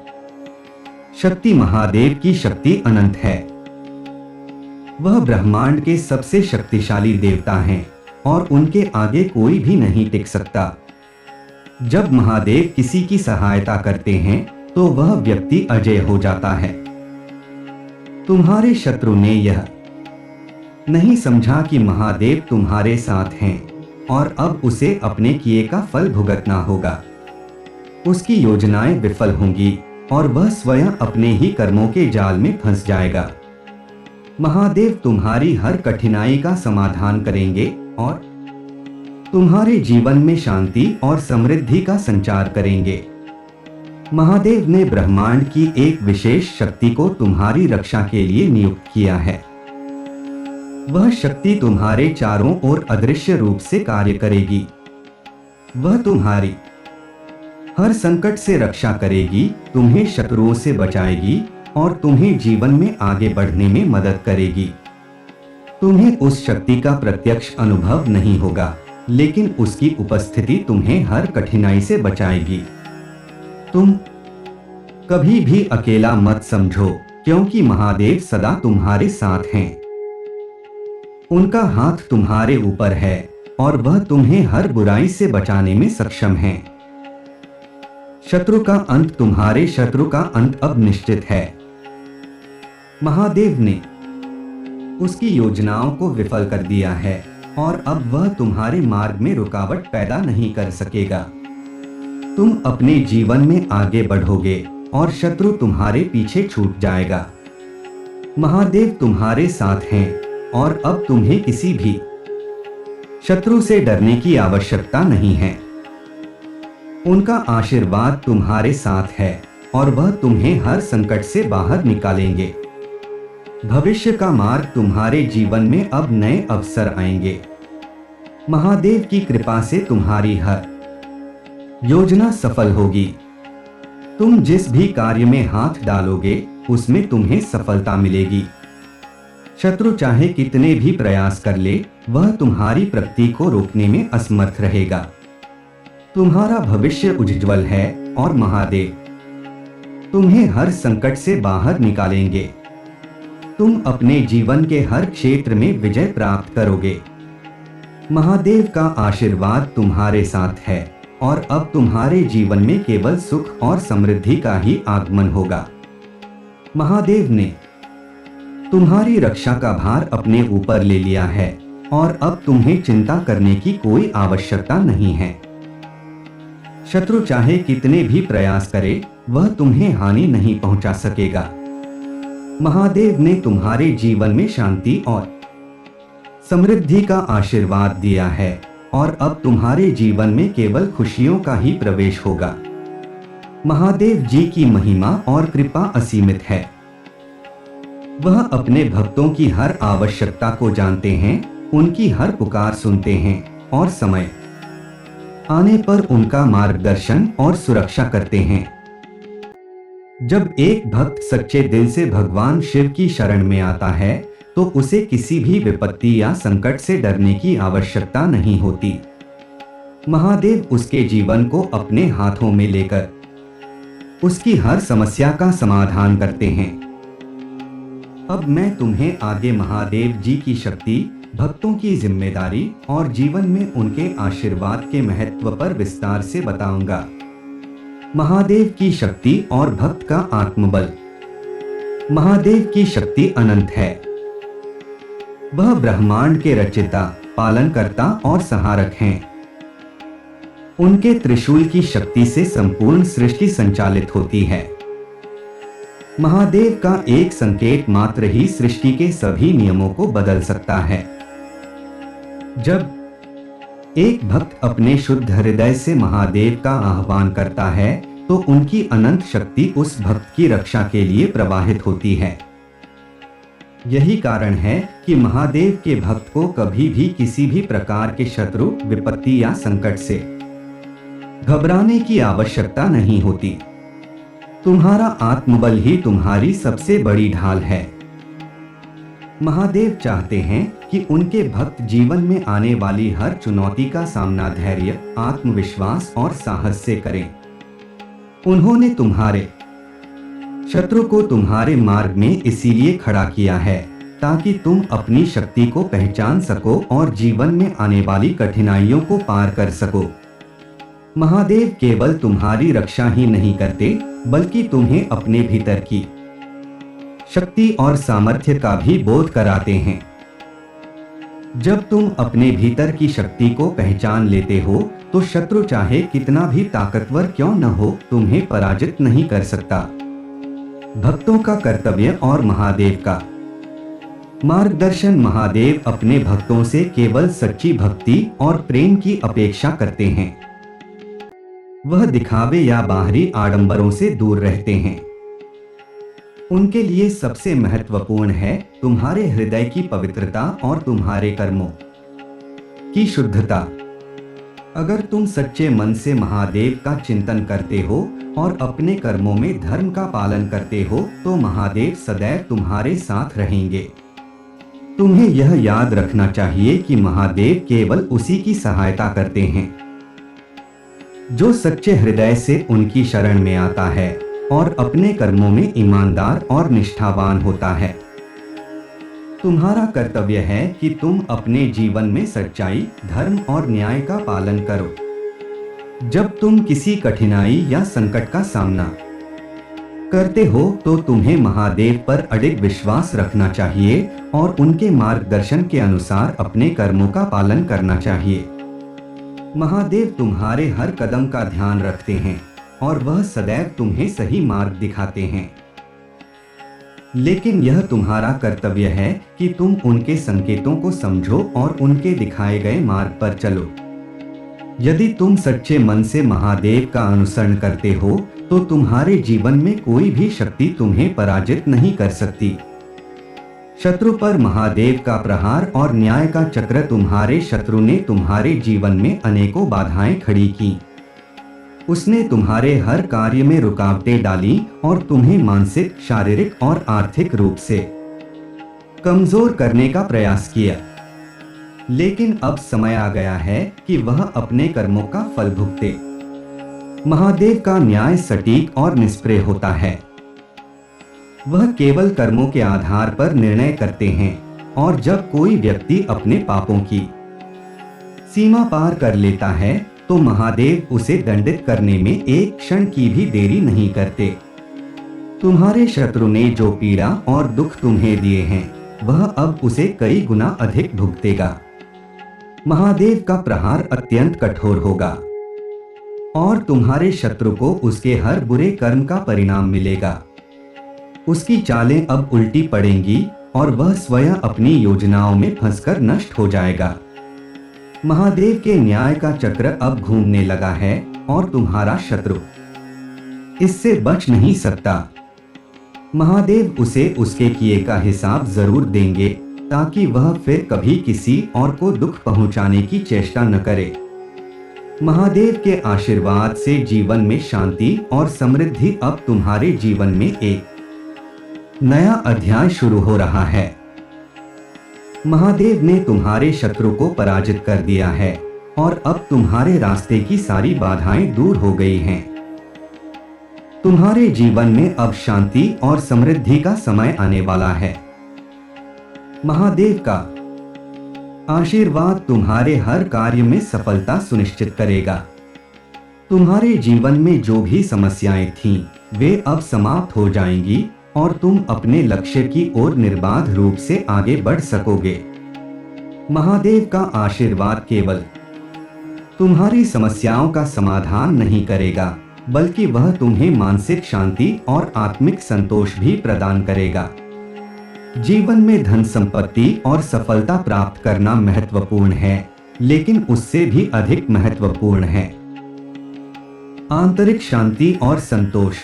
A: शक्ति अनंत है। वह ब्रह्मांड के सबसे शक्तिशाली देवता हैं और उनके आगे कोई भी नहीं टिक सकता। जब महादेव किसी की सहायता करते हैं, तो वह व्यक्ति अजय हो जाता है। तुम्हारे शत्रु ने यह नहीं समझा कि महादेव तुम्हारे साथ हैं और अब उसे अपने किए का फल भुगतना होगा। उसकी योजनाएं विफल होंगी और वह स्वयं अपने ही कर्मों के जाल में फंस जाएगा। महादेव तुम्हारी हर कठिनाई का समाधान करेंगे और तुम्हारे जीवन में शांति और समृद्धि का संचार करेंगे। महादेव ने ब्रह्मांड की एक विशेष शक्ति को तुम्हारी रक्षा के लिए नियुक्त किया है। वह शक्ति तुम्हारे चारों ओर अदृश्य रूप से कार्य करेगी। वह तुम्हारी हर संकट से रक्षा करेगी, तुम्हें शत्रुओं से बचाएगी और तुम्हें जीवन में आगे बढ़ने में मदद करेगी। तुम्हें उस शक्ति का प्रत्यक्ष अनुभव नहीं होगा, लेकिन उसकी उपस्थिति तुम्हें हर कठिनाई से बचाएगी। तुम कभी भी अकेला मत समझो, क्योंकि महादेव सदा तुम्हारे साथ हैं। उनका हाथ तुम्हारे ऊपर है और वह तुम्हें हर बुराई से बचाने में सक्षम है। तुम्हारे शत्रु का अंत अब निश्चित है। महादेव ने उसकी योजनाओं को विफल कर दिया है और अब वह तुम्हारे मार्ग में रुकावट पैदा नहीं कर सकेगा। तुम अपने जीवन में आगे बढ़ोगे और शत्रु तुम्हारे पीछे छूट जाएगा। महादेव तुम्हारे साथ हैं और अब तुम्हें किसी भी शत्रु से डरने की आवश्यकता नहीं है। उनका आशीर्वाद तुम्हारे साथ है और वह तुम्हें हर संकट से बाहर निकालेंगे। भविष्य का मार्ग तुम्हारे जीवन में अब नए अवसर आएंगे। महादेव की कृपा से तुम्हारी हर योजना सफल होगी। तुम जिस भी कार्य में हाथ डालोगे उसमें तुम्हें सफलता मिलेगी। शत्रु चाहे कितने भी प्रयास कर ले, वह तुम्हारी प्रगति को रोकने में असमर्थ रहेगा। तुम्हारा भविष्य उज्ज्वल है और महादेव तुम्हें हर संकट से बाहर निकालेंगे। तुम अपने जीवन के हर क्षेत्र में विजय प्राप्त करोगे। महादेव का आशीर्वाद तुम्हारे साथ है और अब तुम्हारे जीवन में केवल सुख और समृद्धि का ही आगमन होगा। महादेव ने तुम्हारी रक्षा का भार अपने ऊपर ले लिया है और अब तुम्हें चिंता करने की कोई आवश्यकता नहीं है। शत्रु चाहे कितने भी प्रयास करे, वह तुम्हें हानि नहीं पहुंचा सकेगा। महादेव ने तुम्हारे जीवन में शांति और समृद्धि का आशीर्वाद दिया है और अब तुम्हारे जीवन में केवल खुशियों का ही प्रवेश होगा। महादेव जी की महिमा और कृपा असीमित है। वह अपने भक्तों की हर आवश्यकता को जानते हैं, उनकी हर पुकार सुनते हैं और समय आने पर उनका मार्गदर्शन और सुरक्षा करते हैं। जब एक भक्त सच्चे दिल से भगवान शिव की शरण में आता है, तो उसे किसी भी विपत्ति या संकट से डरने की आवश्यकता नहीं होती। महादेव उसके जीवन को अपने हाथों में लेकर उसकी हर समस्या का समाधान करते हैं। अब मैं तुम्हें आगे महादेव जी की शक्ति, भक्तों की जिम्मेदारी और जीवन में उनके आशीर्वाद के महत्व पर विस्तार से बताऊंगा। महादेव की शक्ति और भक्त का आत्मबल। महादेव की शक्ति अनंत है। वह ब्रह्मांड के रचयिता, पालनकर्ता और सहारक हैं। उनके त्रिशूल की शक्ति से संपूर्ण सृष्टि संचालित होती है। महादेव का एक संकेत मात्र ही सृष्टि के सभी नियमों को बदल सकता है। जब एक भक्त अपने शुद्ध हृदय से महादेव का आह्वान करता है, तो उनकी अनंत शक्ति उस भक्त की रक्षा के लिए प्रवाहित होती है। यही कारण है कि महादेव के भक्त को कभी भी किसी भी प्रकार के शत्रु, विपत्ति या संकट से घबराने की आवश्यकता नहीं होती। तुम्हारा आत्मबल ही तुम्हारी सबसे बड़ी ढाल है। महादेव चाहते हैं कि उनके भक्त जीवन में आने वाली हर चुनौती का सामना धैर्य, आत्मविश्वास और साहस से करें। उन्होंने तुम्हारे शत्रु को तुम्हारे मार्ग में इसीलिए खड़ा किया है, ताकि तुम अपनी शक्ति को पहचान सको और जीवन में आने वाली कठिनाइयों को पार कर सको। महादेव केवल तुम्हारी रक्षा ही नहीं करते, बल्कि तुम्हें अपने भीतर की शक्ति और सामर्थ्य का भी बोध कराते हैं। जब तुम अपने भीतर की शक्ति को पहचान लेते हो, तो शत्रु चाहे कितना भी ताकतवर क्यों न हो, तुम्हें पराजित नहीं कर सकता। भक्तों का कर्तव्य और महादेव का मार्गदर्शन। महादेव अपने भक्तों से केवल सच्ची भक्ति और प्रेम की अपेक्षा करते हैं। वह दिखावे या बाहरी आडंबरों से दूर रहते हैं। उनके लिए सबसे महत्वपूर्ण है तुम्हारे हृदय की पवित्रता और तुम्हारे कर्मों की शुद्धता। अगर तुम सच्चे मन से महादेव का चिंतन करते हो और अपने कर्मों में धर्म का पालन करते हो तो महादेव सदैव तुम्हारे साथ रहेंगे। तुम्हें यह याद रखना चाहिए कि महादेव केवल उसी की सहायता करते हैं जो सच्चे हृदय से उनकी शरण में आता है और अपने कर्मों में ईमानदार और निष्ठावान होता है। तुम्हारा कर्तव्य है कि तुम अपने जीवन में सच्चाई, धर्म और न्याय का पालन करो। जब तुम किसी कठिनाई या संकट का सामना करते हो तो तुम्हें महादेव पर अडिग विश्वास रखना चाहिए और उनके मार्गदर्शन के अनुसार अपने कर्मों का पालन करना चाहिए। महादेव तुम्हारे हर कदम का ध्यान रखते हैं और वह सदैव तुम्हें सही मार्ग दिखाते हैं। लेकिन यह तुम्हारा कर्तव्य है कि तुम उनके संकेतों को समझो और उनके दिखाए गए मार्ग पर चलो। यदि तुम सच्चे मन से महादेव का अनुसरण करते हो तो तुम्हारे जीवन में कोई भी शक्ति तुम्हें पराजित नहीं कर सकती। शत्रु पर महादेव का प्रहार और न्याय का चक्र तुम्हारे शत्रु ने तुम्हारे जीवन में अनेकों बाधाएं खड़ी की। उसने तुम्हारे हर कार्य में रुकावटें डाली और तुम्हें मानसिक, शारीरिक और आर्थिक रूप से कमजोर करने का प्रयास किया। लेकिन अब समय आ गया है कि वह अपने कर्मों का फल भुगते। महादेव का न्याय सटीक और निष्प्रिय होता है। वह केवल कर्मों के आधार पर निर्णय करते हैं और जब कोई व्यक्ति अपने पापों की सीमा पार कर लेता है तो महादेव उसे दंडित करने में एक क्षण की भी देरी नहीं करते। तुम्हारे शत्रु ने जो पीड़ा और दुख तुम्हें दिए हैं वह अब उसे कई गुना अधिक भुगतेगा। महादेव का प्रहार अत्यंत कठोर होगा और तुम्हारे शत्रु को उसके हर बुरे कर्म का परिणाम मिलेगा। उसकी चालें अब उल्टी पड़ेंगी और वह स्वयं अपनी योजनाओं में फंसकर नष्ट हो जाएगा। महादेव के न्याय का चक्र अब घूमने लगा है और तुम्हारा शत्रु इससे बच नहीं सकता। महादेव उसे उसके किए का हिसाब जरूर देंगे ताकि वह फिर कभी किसी और को दुख पहुंचाने की चेष्टा न करे। महादेव के आशीर्वाद से जीवन में शांति और समृद्धि अब तुम्हारे जीवन में एक नया अध्याय शुरू हो रहा है। महादेव ने तुम्हारे शत्रु को पराजित कर दिया है और अब तुम्हारे रास्ते की सारी बाधाएं दूर हो गई हैं। तुम्हारे जीवन में अब शांति और समृद्धि का समय आने वाला है। महादेव का आशीर्वाद तुम्हारे हर कार्य में सफलता सुनिश्चित करेगा। तुम्हारे जीवन में जो भी समस्याएं थीं, वे अब समाप्त हो जाएंगी और तुम अपने लक्ष्य की ओर निर्बाध रूप से आगे बढ़ सकोगे। महादेव का आशीर्वाद केवल तुम्हारी समस्याओं का समाधान नहीं करेगा, बल्कि वह तुम्हें मानसिक शांति और आत्मिक संतोष भी प्रदान करेगा। जीवन में धन संपत्ति और सफलता प्राप्त करना महत्वपूर्ण है, लेकिन उससे भी अधिक महत्वपूर्ण है आंतरिक शांति और संतोष।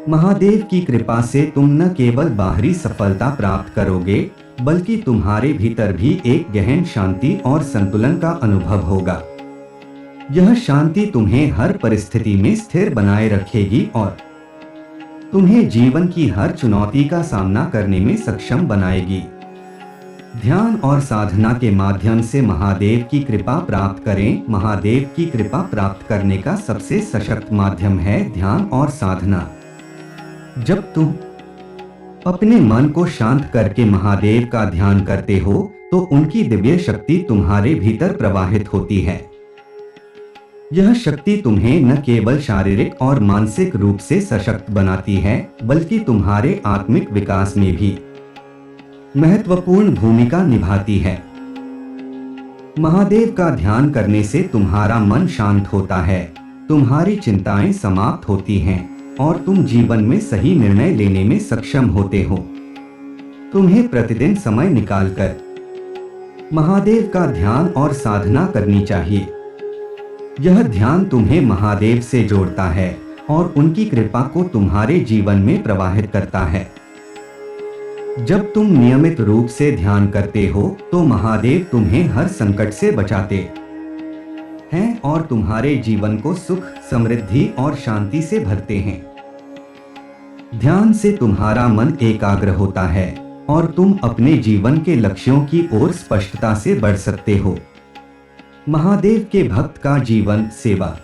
A: महादेव की कृपा से तुम न केवल बाहरी सफलता प्राप्त करोगे, बल्कि तुम्हारे भीतर भी एक गहन शांति और संतुलन का अनुभव होगा। यह शांति तुम्हें हर परिस्थिति में स्थिर बनाए रखेगी और तुम्हें जीवन की हर चुनौती का सामना करने में सक्षम बनाएगी। ध्यान और साधना के माध्यम से महादेव की कृपा प्राप्त करें। महादेव की कृपा प्राप्त करने का सबसे सशक्त माध्यम है ध्यान और साधना। जब तुम अपने मन को शांत करके महादेव का ध्यान करते हो तो उनकी दिव्य शक्ति तुम्हारे भीतर प्रवाहित होती है। यह शक्ति तुम्हें न केवल शारीरिक और मानसिक रूप से सशक्त बनाती है, बल्कि तुम्हारे आत्मिक विकास में भी महत्वपूर्ण भूमिका निभाती है। महादेव का ध्यान करने से तुम्हारा मन शांत होता है, तुम्हारी चिंताएं समाप्त होती हैं और तुम जीवन में सही निर्णय लेने में सक्षम होते हो। तुम्हें प्रतिदिन समय निकालकर महादेव का ध्यान और साधना करनी चाहिए। यह ध्यान तुम्हें महादेव से जोड़ता है और उनकी कृपा को तुम्हारे जीवन में प्रवाहित करता है। जब तुम नियमित रूप से ध्यान करते हो तो महादेव तुम्हें हर संकट से बचाते हैं और तुम्हारे जीवन को सुख, समृद्धि और शांति से भरते हैं। ध्यान से तुम्हारा मन एकाग्र होता है और तुम अपने जीवन के लक्ष्यों की ओर स्पष्टता से बढ़ सकते हो। महादेव के भक्त का जीवन सेवा,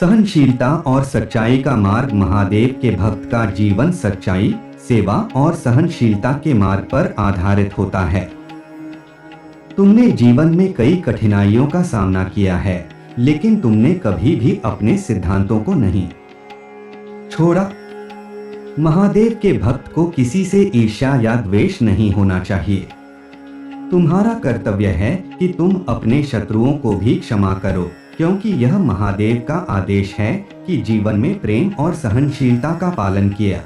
A: सहनशीलता और सच्चाई का मार्ग। महादेव के भक्त का जीवन सच्चाई, सेवा और सहनशीलता के मार्ग पर आधारित होता है। तुमने जीवन में कई कठिनाइयों का सामना किया है, लेकिन तुमने कभी भी अपने सिद्धांतों को नहीं छोड़ा। महादेव के भक्त को किसी से ईर्ष्या या द्वेष नहीं होना चाहिए। तुम्हारा कर्तव्य है कि तुम अपने शत्रुओं को भी क्षमा करो, क्योंकि यह महादेव का आदेश है कि जीवन में प्रेम और सहनशीलता का पालन किया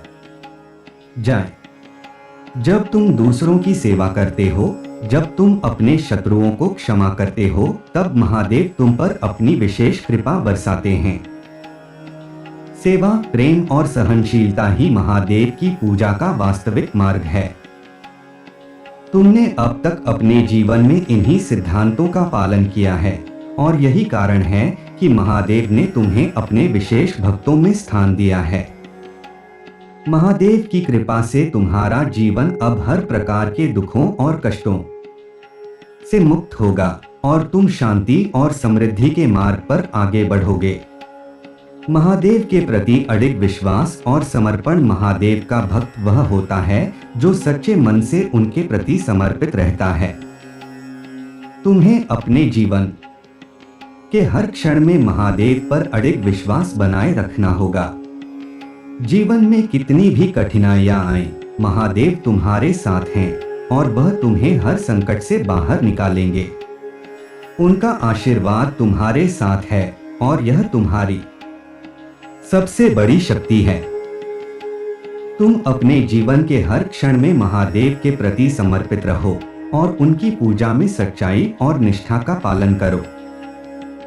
A: जाए। जब तुम दूसरों की सेवा करते हो, जब तुम अपने शत्रुओं को क्षमा करते हो, तब महादेव तुम पर अपनी विशेष कृपा बरसाते हैं। सेवा, प्रेम और सहनशीलता ही महादेव की पूजा का वास्तविक मार्ग है। तुमने अब तक अपने जीवन में इन्हीं सिद्धांतों का पालन किया है और यही कारण है कि महादेव ने तुम्हें अपने विशेष भक्तों में स्थान दिया है। महादेव की कृपा से तुम्हारा जीवन अब हर प्रकार के दुखों और कष्टों से मुक्त होगा और तुम शांति और समृद्धि के मार्ग पर आगे बढ़ोगे। महादेव के प्रति अडिग विश्वास और समर्पण। महादेव का भक्त वह होता है जो सच्चे मन से उनके प्रति समर्पित रहता है। तुम्हें अपने जीवन के हर क्षण में महादेव पर अडिग विश्वास बनाए रखना होगा। जीवन में कितनी भी कठिनाइयां आए, महादेव तुम्हारे साथ हैं और वह तुम्हें हर संकट से बाहर निकालेंगे। उनका आशीर्वाद तुम्हारे साथ है और यह तुम्हारी सबसे बड़ी शक्ति है। तुम अपने जीवन के हर क्षण में महादेव के प्रति समर्पित रहो और उनकी पूजा में सच्चाई और निष्ठा का पालन करो।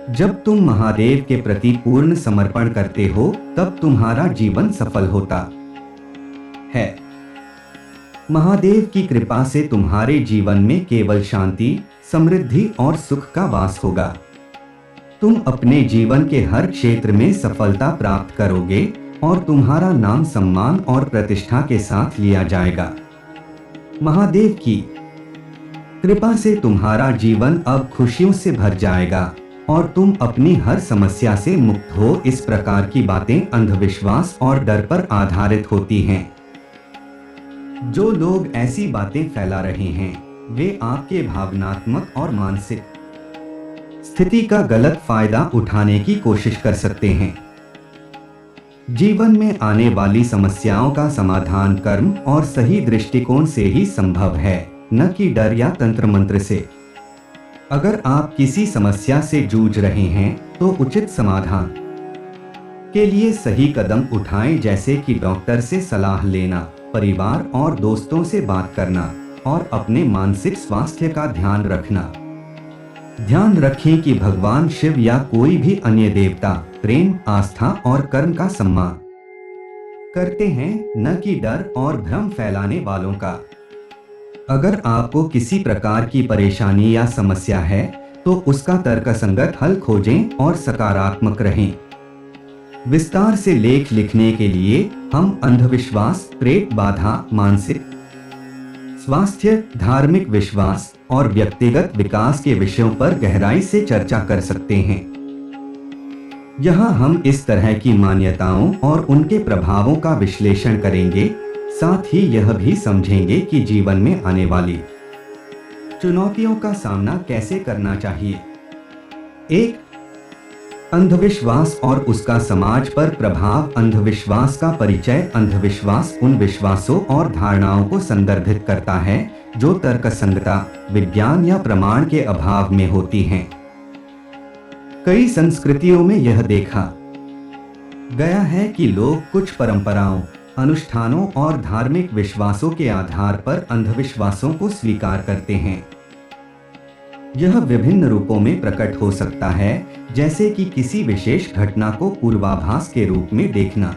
A: जब तुम महादेव के प्रति पूर्ण समर्पण करते हो, तब तुम्हारा जीवन सफल होता है। महादेव की कृपा से तुम्हारे जीवन में केवल शांति, समृद्धि और सुख का वास होगा। तुम अपने जीवन के हर क्षेत्र में सफलता प्राप्त करोगे और तुम्हारा नाम सम्मान और प्रतिष्ठा के साथ लिया जाएगा। महादेव की कृपा से तुम्हारा जीवन अब खुशियों से भर जाएगा और तुम अपनी हर समस्या से मुक्त हो। इस प्रकार की बातें अंधविश्वास और डर पर आधारित होती हैं। जो लोग ऐसी बातें फैला रहे हैं, वे आपके भावनात्मक और मानसिक स्थिति का गलत फायदा उठाने की कोशिश कर सकते हैं। जीवन में आने वाली समस्याओं का समाधान कर्म और सही दृष्टिकोण से ही संभव है, न कि डर या तंत्र मंत्र से। अगर आप किसी समस्या से जूझ रहे हैं, तो उचित समाधान के लिए सही कदम उठाएं, जैसे कि डॉक्टर से सलाह लेना, परिवार और दोस्तों से बात करना और अपने मानसिक स्वास्थ्य का ध्यान रखना। ध्यान रखें कि भगवान शिव या कोई भी अन्य देवता प्रेम, आस्था और कर्म का सम्मान करते हैं, न कि डर और भ्रम फैलाने वालों का। अगर आपको किसी प्रकार की परेशानी या समस्या है, तो उसका तर्कसंगत हल खोजें और सकारात्मक रहें। विस्तार से लेख लिखने के लिए हम अंधविश्वास, प्रेत बाधा, मानसिक स्वास्थ्य, धार्मिक विश्वास और व्यक्तिगत विकास के विषयों पर गहराई से चर्चा कर सकते हैं। यहाँ हम इस तरह की मान्यताओं और उनके प्रभावों का विश्लेषण करेंगे, साथ ही यह भी समझेंगे कि जीवन में आने वाली चुनौतियों का सामना कैसे करना चाहिए। एक, अंधविश्वास और उसका समाज पर प्रभाव। अंधविश्वास का परिचय। अंधविश्वास उन विश्वासों और धारणाओं को संदर्भित करता है जो तर्कसंगता, विज्ञान या प्रमाण के अभाव में होती हैं। कई संस्कृतियों में यह देखा गया है कि लोग कुछ परंपराओं, अनुष्ठानों और धार्मिक विश्वासों के आधार पर अंधविश्वासों को स्वीकार करते हैं। यह विभिन्न रूपों में प्रकट हो सकता है, जैसे कि किसी विशेष घटना को पूर्वाभास के रूप में देखना,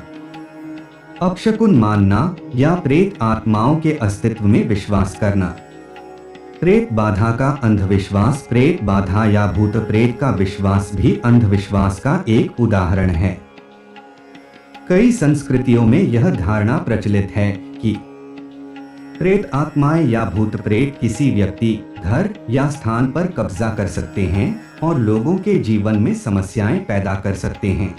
A: अपशकुन मानना या प्रेत आत्माओं के अस्तित्व में विश्वास करना। प्रेत बाधा का अंधविश्वास। प्रेत बाधा या भूत प्रेत का विश्वास भी अंधविश्वास का एक उदाहरण है। कई संस्कृतियों में यह धारणा प्रचलित है कि प्रेत आत्माएं या भूत प्रेत किसी व्यक्ति, घर या स्थान पर कब्जा कर सकते हैं और लोगों के जीवन में समस्याएं पैदा कर सकते हैं।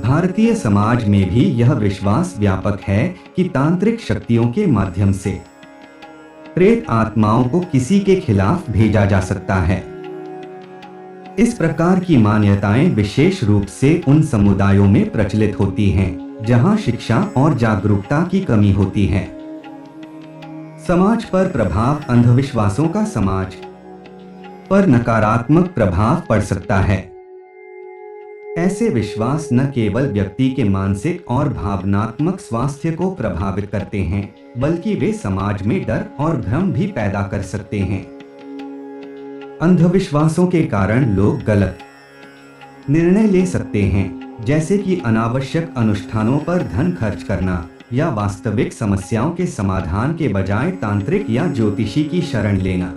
A: भारतीय समाज में भी यह विश्वास व्यापक है कि तांत्रिक शक्तियों के माध्यम से प्रेत आत्माओं को किसी के खिलाफ भेजा जा सकता है। इस प्रकार की मान्यताएं विशेष रूप से उन समुदायों में प्रचलित होती हैं जहां शिक्षा और जागरूकता की कमी होती है। समाज पर प्रभाव। अंधविश्वासों का समाज पर नकारात्मक प्रभाव पड़ सकता है। ऐसे विश्वास न केवल व्यक्ति के मानसिक और भावनात्मक स्वास्थ्य को प्रभावित करते हैं, बल्कि वे समाज में डर और भ्रम भी पैदा कर सकते हैं। अंधविश्वासों के कारण लोग गलत निर्णय ले सकते हैं, जैसे कि अनावश्यक अनुष्ठानों पर धन खर्च करना या वास्तविक समस्याओं के समाधान के बजाय तांत्रिक या ज्योतिषी की शरण लेना।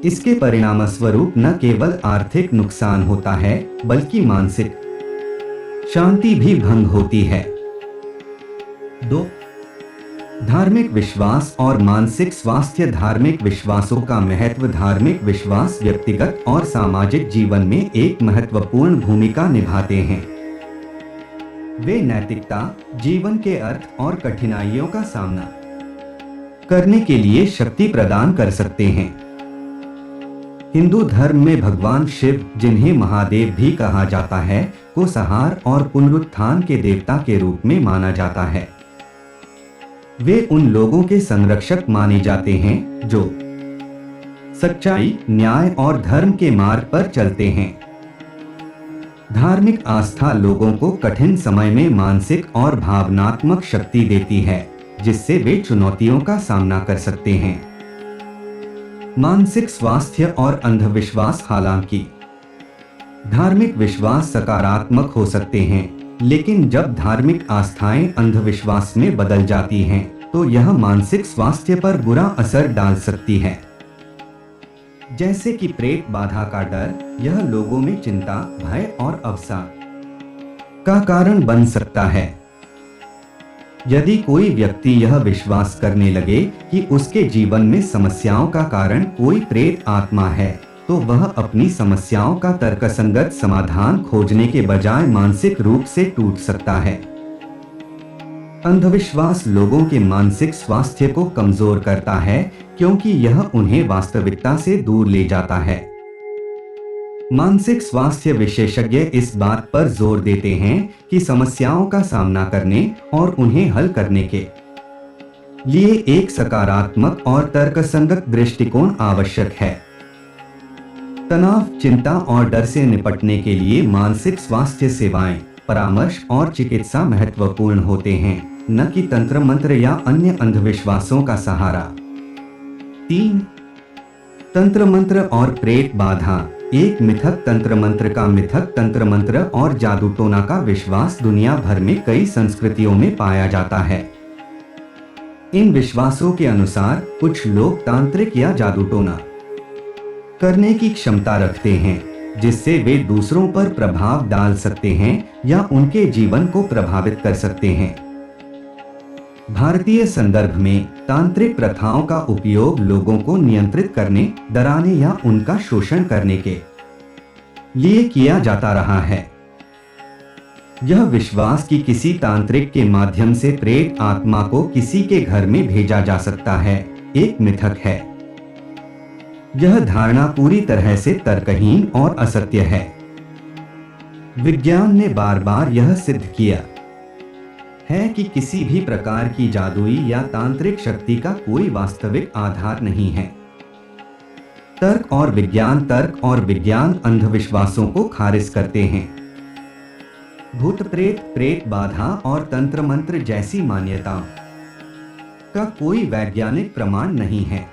A: इसके परिणामस्वरूप न केवल आर्थिक नुकसान होता है, बल्कि मानसिक शांति भी भंग होती है। 2. धार्मिक विश्वास और मानसिक स्वास्थ्य। धार्मिक विश्वासों का महत्व। धार्मिक विश्वास व्यक्तिगत और सामाजिक जीवन में एक महत्वपूर्ण भूमिका निभाते हैं। वे नैतिकता, जीवन के अर्थ और कठिनाइयों का सामना करने के लिए शक्ति प्रदान कर सकते हैं। हिंदू धर्म में भगवान शिव, जिन्हें महादेव भी कहा जाता है, को संहार और पुनरुत्थान के देवता के रूप में माना जाता है। वे उन लोगों के संरक्षक माने जाते हैं जो सच्चाई, न्याय और धर्म के मार्ग पर चलते हैं। धार्मिक आस्था लोगों को कठिन समय में मानसिक और भावनात्मक शक्ति देती है, जिससे वे चुनौतियों का सामना कर सकते हैं। मानसिक स्वास्थ्य और अंधविश्वास। हालांकि धार्मिक विश्वास सकारात्मक हो सकते हैं, लेकिन जब धार्मिक आस्थाएं अंधविश्वास में बदल जाती हैं, तो यह मानसिक स्वास्थ्य पर बुरा असर डाल सकती है। जैसे कि प्रेत बाधा का डर, यह लोगों में चिंता, भय और अवसाद का कारण बन सकता है। यदि कोई व्यक्ति यह विश्वास करने लगे कि उसके जीवन में समस्याओं का कारण कोई प्रेत आत्मा है, तो वह अपनी समस्याओं का तर्कसंगत समाधान खोजने के बजाय मानसिक रूप से टूट सकता है। अंधविश्वास लोगों के मानसिक स्वास्थ्य को कमजोर करता है, क्योंकि यह उन्हें वास्तविकता से दूर ले जाता है। मानसिक स्वास्थ्य विशेषज्ञ इस बात पर जोर देते हैं कि समस्याओं का सामना करने और उन्हें हल करने के लिए एक सकारात्मक और तर्कसंगत दृष्टिकोण आवश्यक है। तनाव, चिंता और डर से निपटने के लिए मानसिक स्वास्थ्य सेवाएं, परामर्श और चिकित्सा महत्वपूर्ण होते हैं, न कि तंत्र मंत्र या अन्य अंधविश्वासों का सहारा। 3. तंत्र मंत्र और प्रेत बाधा। एक मिथक तंत्र मंत्र का मिथक तंत्र मंत्र और जादू टोना का विश्वास दुनिया भर में कई संस्कृतियों में पाया जाता है। इन विश्वासों के अनुसार कुछ लोग तांत्रिक या जादू टोना करने की क्षमता रखते हैं, जिससे वे दूसरों पर प्रभाव डाल सकते हैं या उनके जीवन को प्रभावित कर सकते हैं। भारतीय संदर्भ में तांत्रिक प्रथाओं का उपयोग लोगों को नियंत्रित करने, डराने या उनका शोषण करने के लिए किया जाता रहा है। यह विश्वास कि किसी तांत्रिक के माध्यम से प्रेत आत्मा को किसी के घर में भेजा जा सकता है, एक मिथक है। यह धारणा पूरी तरह से तर्कहीन और असत्य है। विज्ञान ने बार बार यह सिद्ध किया है कि किसी भी प्रकार की जादुई या तांत्रिक शक्ति का कोई वास्तविक आधार नहीं है। तर्क और विज्ञान अंधविश्वासों को खारिज करते हैं। भूत प्रेत, प्रेत बाधा और तंत्र मंत्र जैसी मान्यताओं का कोई वैज्ञानिक प्रमाण नहीं है।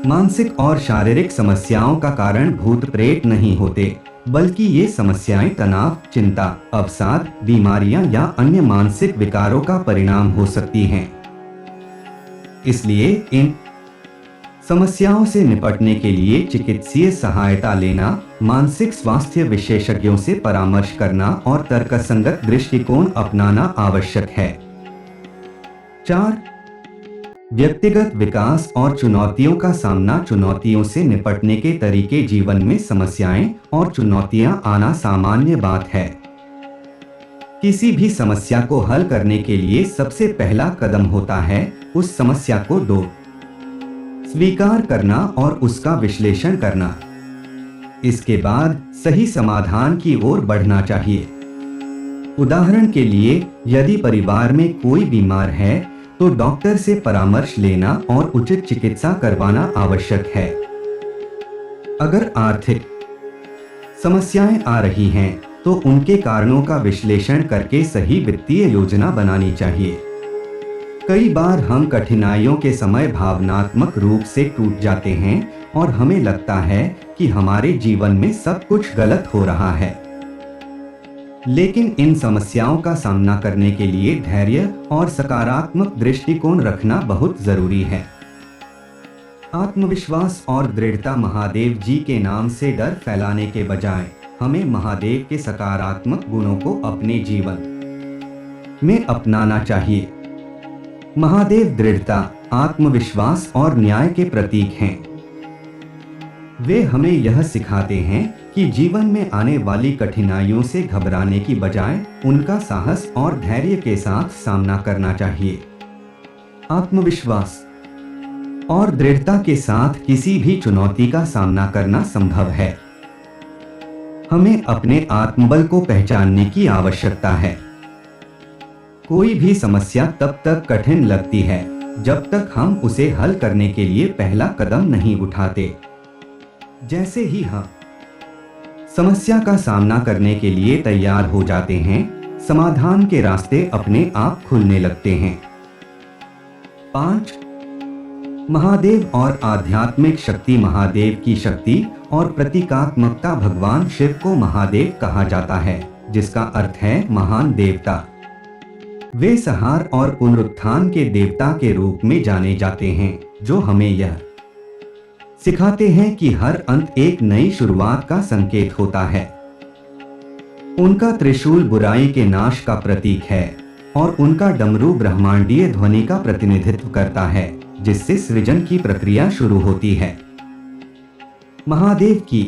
A: मानसिक और शारीरिक समस्याओं का कारण भूत प्रेत नहीं होते, बल्कि ये समस्याएं तनाव, चिंता, अवसाद, बीमारियां या अन्य मानसिक विकारों का परिणाम हो सकती हैं। इसलिए इन समस्याओं से निपटने के लिए चिकित्सीय सहायता लेना, मानसिक स्वास्थ्य विशेषज्ञों से परामर्श करना और तर्कसंगत दृष्टिकोण अपनाना आवश्यक है। 4. व्यक्तिगत विकास और चुनौतियों का सामना। चुनौतियों से निपटने के तरीके। जीवन में समस्याएं और चुनौतियां आना सामान्य बात है। किसी भी समस्या को हल करने के लिए सबसे पहला कदम होता है उस समस्या को स्वीकार करना और उसका विश्लेषण करना। इसके बाद सही समाधान की ओर बढ़ना चाहिए। उदाहरण के लिए, यदि परिवार में कोई बीमार है तो डॉक्टर से परामर्श लेना और उचित चिकित्सा करवाना आवश्यक है। अगर आर्थिक समस्याएं आ रही हैं, तो उनके कारणों का विश्लेषण करके सही वित्तीय योजना बनानी चाहिए। कई बार हम कठिनाइयों के समय भावनात्मक रूप से टूट जाते हैं और हमें लगता है कि हमारे जीवन में सब कुछ गलत हो रहा है। लेकिन इन समस्याओं का सामना करने के लिए धैर्य और सकारात्मक दृष्टिकोण रखना बहुत जरूरी है। आत्मविश्वास और दृढ़ता। महादेव जी के नाम से डर फैलाने के बजाय हमें महादेव के सकारात्मक गुणों को अपने जीवन में अपनाना चाहिए। महादेव दृढ़ता, आत्मविश्वास और न्याय के प्रतीक हैं। वे हमें यह सिखाते हैं कि जीवन में आने वाली कठिनाइयों से घबराने की बजाय उनका साहस और धैर्य के साथ सामना करना चाहिए। आत्मविश्वास और दृढ़ता के साथ किसी भी चुनौती का सामना करना संभव है। हमें अपने आत्मबल को पहचानने की आवश्यकता है। कोई भी समस्या तब तक कठिन लगती है जब तक हम उसे हल करने के लिए पहला कदम नहीं उठाते। जैसे ही हम समस्या का सामना करने के लिए तैयार हो जाते हैं, समाधान के रास्ते अपने आप खुलने लगते हैं। 5. महादेव और आध्यात्मिक शक्ति। महादेव की शक्ति और प्रतीकात्मकता। भगवान शिव को महादेव कहा जाता है, जिसका अर्थ है महान देवता। वे संहार और पुनरुत्थान के देवता के रूप में जाने जाते हैं, जो हमें यह सिखाते हैं कि हर अंत एक नई शुरुआत का संकेत होता है। उनका त्रिशूल बुराई के नाश का प्रतीक है और उनका डमरू ब्रह्मांडीय ध्वनि का प्रतिनिधित्व करता है, जिससे सृजन की प्रक्रिया शुरू होती है। महादेव की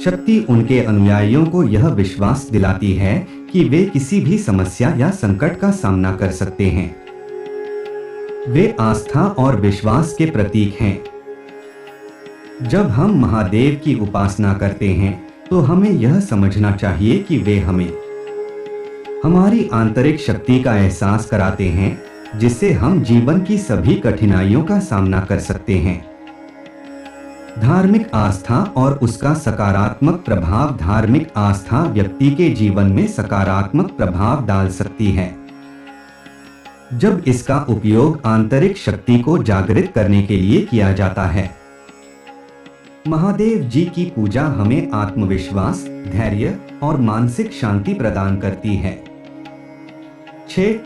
A: शक्ति उनके अनुयायियों को यह विश्वास दिलाती है कि वे किसी भी समस्या या संकट का सामना कर सकते हैं। वे आस्था और विश्वास के प्रतीक हैं। जब हम महादेव की उपासना करते हैं, तो हमें यह समझना चाहिए कि वे हमें हमारी आंतरिक शक्ति का एहसास कराते हैं, जिससे हम जीवन की सभी कठिनाइयों का सामना कर सकते हैं। धार्मिक आस्था और उसका सकारात्मक प्रभाव। धार्मिक आस्था व्यक्ति के जीवन में सकारात्मक प्रभाव डाल सकती है, जब इसका उपयोग आंतरिक शक्ति को जागृत करने के लिए किया जाता है। महादेव जी की पूजा हमें आत्मविश्वास, धैर्य और मानसिक शांति प्रदान करती है। 6.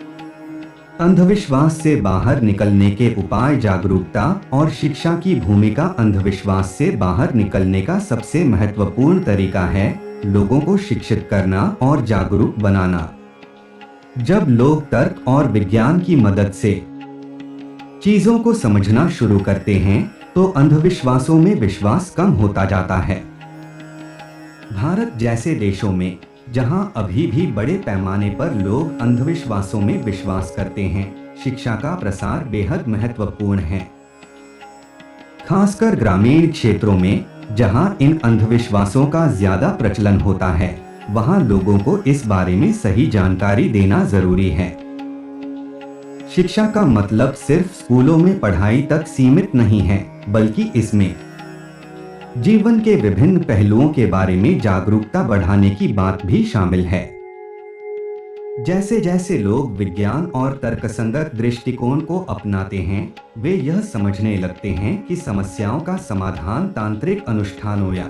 A: अंधविश्वास से बाहर निकलने के उपाय। जागरूकता और शिक्षा की भूमिका। अंधविश्वास से बाहर निकलने का सबसे महत्वपूर्ण तरीका है लोगों को शिक्षित करना और जागरूक बनाना। जब लोग तर्क और विज्ञान की मदद से चीजों को समझना शुरू करते हैं, तो अंधविश्वासों में विश्वास कम होता जाता है। भारत जैसे देशों में, जहां अभी भी बड़े पैमाने पर लोग अंधविश्वासों में विश्वास करते हैं, शिक्षा का प्रसार बेहद महत्वपूर्ण है। खासकर ग्रामीण क्षेत्रों में, जहां इन अंधविश्वासों का ज्यादा प्रचलन होता है, वहां लोगों को इस बारे में सही जानकारी देना जरूरी है। शिक्षा का मतलब सिर्फ स्कूलों में पढ़ाई तक सीमित नहीं है, बल्कि इसमें जीवन के विभिन्न पहलुओं के बारे में जागरूकता बढ़ाने की बात भी शामिल है। जैसे जैसे लोग विज्ञान और तर्कसंगत दृष्टिकोण को अपनाते हैं, वे यह समझने लगते हैं कि समस्याओं का समाधान तांत्रिक अनुष्ठानों या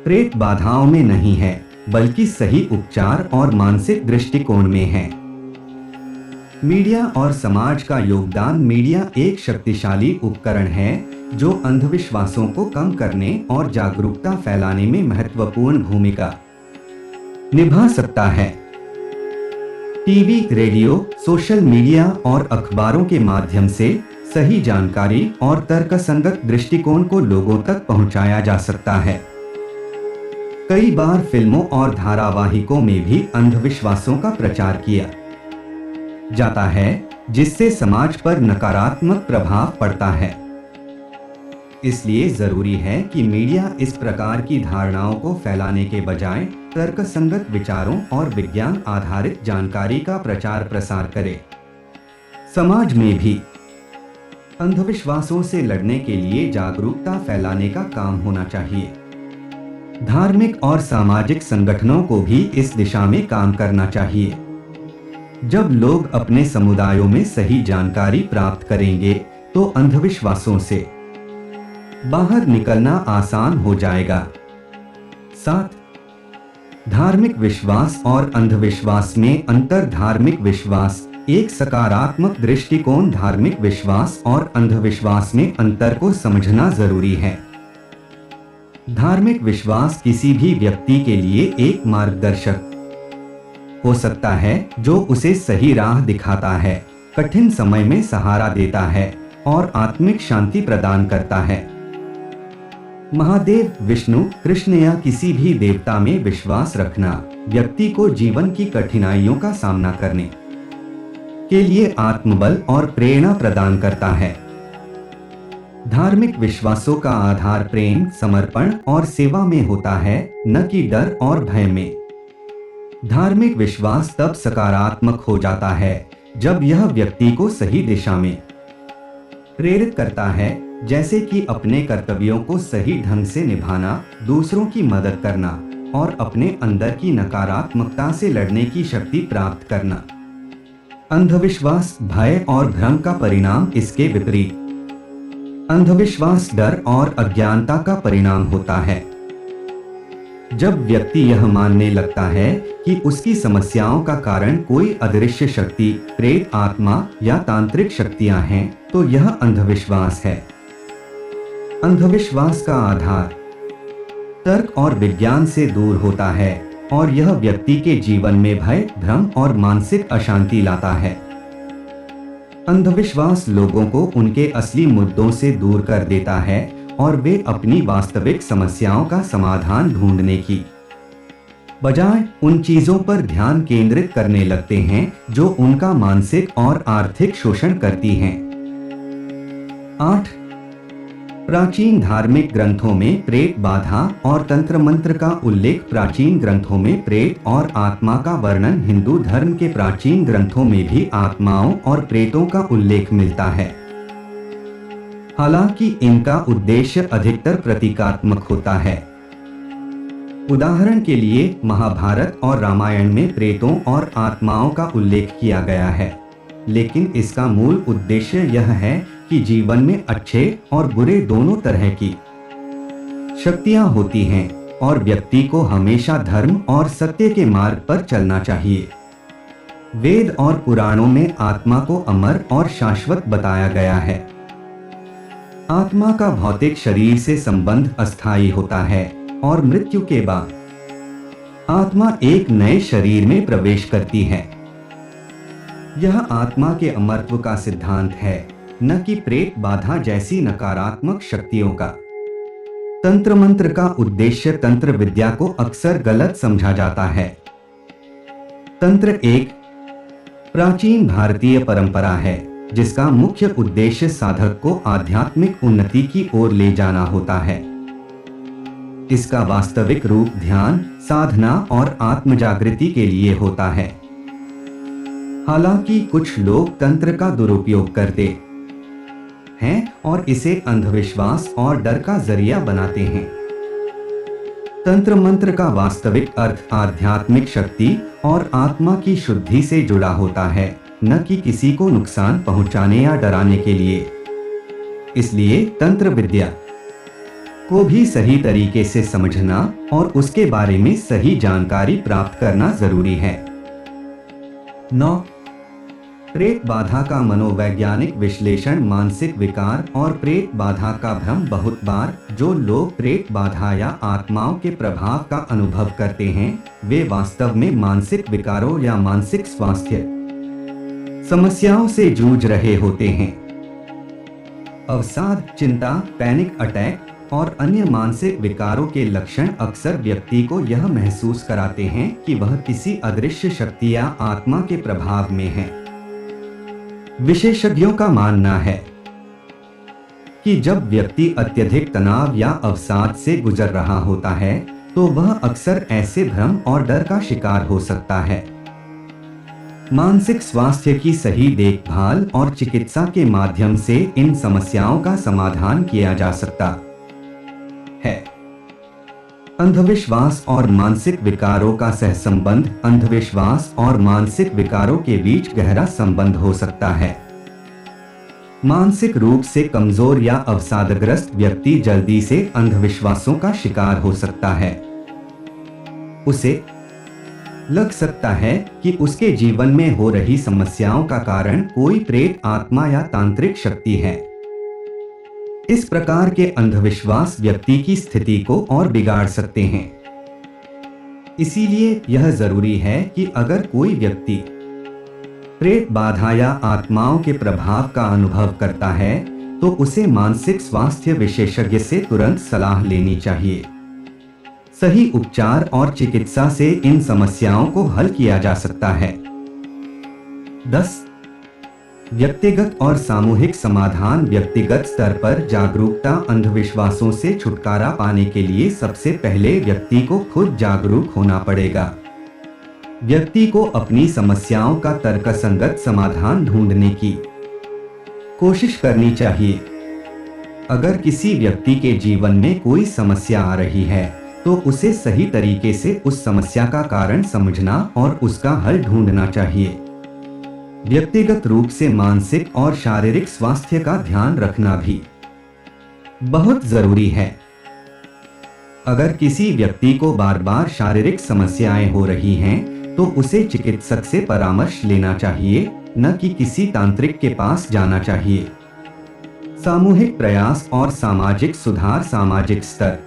A: प्रेत बाधाओं में नहीं है, बल्कि सही उपचार और मानसिक दृष्टिकोण में है। मीडिया और समाज का योगदान। मीडिया एक शक्तिशाली उपकरण है जो अंधविश्वासों को कम करने और जागरूकता फैलाने में महत्वपूर्ण भूमिका निभा सकता है। टीवी, रेडियो, सोशल मीडिया और अखबारों के माध्यम से सही जानकारी और तर्कसंगत दृष्टिकोण को लोगों तक पहुंचाया जा सकता है। कई बार फिल्मों और धारावाहिकों में भी अंधविश्वासों का प्रचार किया जाता है, जिससे समाज पर नकारात्मक प्रभाव पड़ता है। इसलिए जरूरी है कि मीडिया इस प्रकार की धारणाओं को फैलाने के बजाय तर्कसंगत विचारों और विज्ञान आधारित जानकारी का प्रचार प्रसार करे। समाज में भी अंधविश्वासों से लड़ने के लिए जागरूकता फैलाने का काम होना चाहिए। धार्मिक और सामाजिक संगठनों को भी इस दिशा में काम करना चाहिए। जब लोग अपने समुदायों में सही जानकारी प्राप्त करेंगे तो अंधविश्वासों से बाहर निकलना आसान हो जाएगा। 7. धार्मिक विश्वास और अंधविश्वास में अंतर। धार्मिक विश्वास एक सकारात्मक दृष्टिकोण। धार्मिक विश्वास और अंधविश्वास में अंतर को समझना जरूरी है। धार्मिक विश्वास किसी भी व्यक्ति के लिए एक मार्गदर्शक हो सकता है जो उसे सही राह दिखाता है, कठिन समय में सहारा देता है और आत्मिक शांति प्रदान करता है। महादेव, विष्णु, कृष्ण या किसी भी देवता में विश्वास रखना व्यक्ति को जीवन की कठिनाइयों का सामना करने के लिए आत्मबल और प्रेरणा प्रदान करता है। धार्मिक विश्वासों का आधार प्रेम, समर्पण और सेवा में होता है, न कि डर और भय में। धार्मिक विश्वास तब सकारात्मक हो जाता है जब यह व्यक्ति को सही दिशा में प्रेरित करता है, जैसे कि अपने कर्तव्यों को सही ढंग से निभाना, दूसरों की मदद करना और अपने अंदर की नकारात्मकता से लड़ने की शक्ति प्राप्त करना। अंधविश्वास भय और भ्रम का परिणाम। इसके विपरीत अंधविश्वास डर और अज्ञानता का परिणाम होता है। जब व्यक्ति यह मानने लगता है कि उसकी समस्याओं का कारण कोई अदृश्य शक्ति, प्रेत आत्मा या तांत्रिक शक्तियां हैं, तो यह अंधविश्वास है। अंधविश्वास का आधार तर्क और विज्ञान से दूर होता है और यह व्यक्ति के जीवन में भय, भ्रम और मानसिक अशांति लाता है। अंधविश्वास लोगों को उनके असली मुद्दों से दूर कर देता है और वे अपनी वास्तविक समस्याओं का समाधान ढूंढने की बजाय उन चीजों पर ध्यान केंद्रित करने लगते हैं जो उनका मानसिक और आर्थिक शोषण करती हैं। 8. प्राचीन धार्मिक ग्रंथों में प्रेत बाधा और तंत्र मंत्र का उल्लेख। प्राचीन ग्रंथों में प्रेत और आत्मा का वर्णन। हिंदू धर्म के प्राचीन ग्रंथों में भी आत्माओं और प्रेतों का उल्लेख मिलता है, हालांकि इनका उद्देश्य अधिकतर प्रतीकात्मक होता है। उदाहरण के लिए महाभारत और रामायण में प्रेतों और आत्माओं का उल्लेख किया गया है, लेकिन इसका मूल उद्देश्य यह है कि जीवन में अच्छे और बुरे दोनों तरह की शक्तियां होती हैं और व्यक्ति को हमेशा धर्म और सत्य के मार्ग पर चलना चाहिए। वेद और पुराणों में आत्मा को अमर और शाश्वत बताया गया है। आत्मा का भौतिक शरीर से संबंध अस्थायी होता है और मृत्यु के बाद आत्मा एक नए शरीर में प्रवेश करती है। यह आत्मा के अमरत्व का सिद्धांत है, न कि प्रेत बाधा जैसी नकारात्मक शक्तियों का। तंत्र मंत्र का उद्देश्य। तंत्र विद्या को अक्सर गलत समझा जाता है। तंत्र एक प्राचीन भारतीय परंपरा है जिसका मुख्य उद्देश्य साधक को आध्यात्मिक उन्नति की ओर ले जाना होता है। इसका वास्तविक रूप ध्यान, साधना और आत्मजागृति के लिए होता है। हालांकि कुछ लोग तंत्र का दुरुपयोग करते हैं और इसे अंधविश्वास और डर का जरिया बनाते हैं। तंत्र मंत्र का वास्तविक अर्थ आध्यात्मिक शक्ति और आत्मा की शुद्धि से जुड़ा होता है, न कि किसी को नुकसान पहुंचाने या डराने के लिए। इसलिए तंत्र विद्या को भी सही तरीके से समझना और उसके बारे में सही जानकारी प्राप्त करना जरूरी है। 9. प्रेत बाधा का मनोवैज्ञानिक विश्लेषण मानसिक विकार और प्रेत बाधा का भ्रम। बहुत बार जो लोग प्रेत बाधा या आत्माओं के प्रभाव का अनुभव करते हैं वे वास्तव में मानसिक विकारों या मानसिक स्वास्थ्य समस्याओं से जूझ रहे होते हैं। अवसाद, चिंता, पैनिक अटैक और अन्य मानसिक विकारों के लक्षण अक्सर व्यक्ति को यह महसूस कराते हैं कि वह किसी अदृश्य शक्ति या आत्मा के प्रभाव में है। विशेषज्ञों का मानना है कि जब व्यक्ति अत्यधिक तनाव या अवसाद से गुजर रहा होता है तो वह अक्सर ऐसे भ्रम और डर का शिकार हो सकता है। मानसिक स्वास्थ्य की सही देखभाल और चिकित्सा के माध्यम से इन समस्याओं का समाधान किया जा सकता है। अंधविश्वास और मानसिक विकारों का सहसंबंध। अंधविश्वास और मानसिक विकारों के बीच गहरा संबंध हो सकता है। मानसिक रूप से कमजोर या अवसादग्रस्त व्यक्ति जल्दी से अंधविश्वासों का शिकार हो सकता है। उसे लग सकता है कि उसके जीवन में हो रही समस्याओं का कारण कोई प्रेत आत्मा या तांत्रिक शक्ति है। इस प्रकार के अंधविश्वास व्यक्ति की स्थिति को और बिगाड़ सकते हैं। इसीलिए यह जरूरी है कि अगर कोई व्यक्ति प्रेत बाधा या आत्माओं के प्रभाव का अनुभव करता है तो उसे मानसिक स्वास्थ्य विशेषज्ञ से तुरंत सलाह लेनी चाहिए। सही उपचार और चिकित्सा से इन समस्याओं को हल किया जा सकता है। 10. व्यक्तिगत और सामूहिक समाधान। व्यक्तिगत स्तर पर जागरूकता। अंधविश्वासों से छुटकारा पाने के लिए सबसे पहले व्यक्ति को खुद जागरूक होना पड़ेगा। व्यक्ति को अपनी समस्याओं का तर्कसंगत समाधान ढूंढने की कोशिश करनी चाहिए। अगर किसी व्यक्ति के जीवन में कोई समस्या आ रही है तो उसे सही तरीके से उस समस्या का कारण समझना और उसका हल ढूंढना चाहिए। व्यक्तिगत रूप से मानसिक और शारीरिक स्वास्थ्य का ध्यान रखना भी बहुत जरूरी है। अगर किसी व्यक्ति को बार बार शारीरिक समस्याएं हो रही हैं तो उसे चिकित्सक से परामर्श लेना चाहिए, न कि किसी तांत्रिक के पास जाना चाहिए। सामूहिक प्रयास और सामाजिक सुधार। सामाजिक स्तर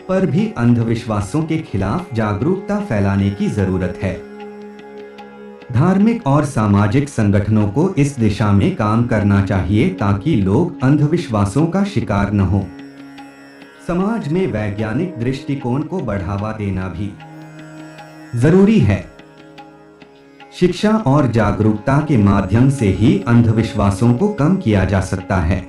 A: पर भी अंधविश्वासों के खिलाफ जागरूकता फैलाने की जरूरत है। धार्मिक और सामाजिक संगठनों को इस दिशा में काम करना चाहिए ताकि लोग अंधविश्वासों का शिकार न हो। समाज में वैज्ञानिक दृष्टिकोण को बढ़ावा देना भी जरूरी है। शिक्षा और जागरूकता के माध्यम से ही अंधविश्वासों को कम किया जा सकता है।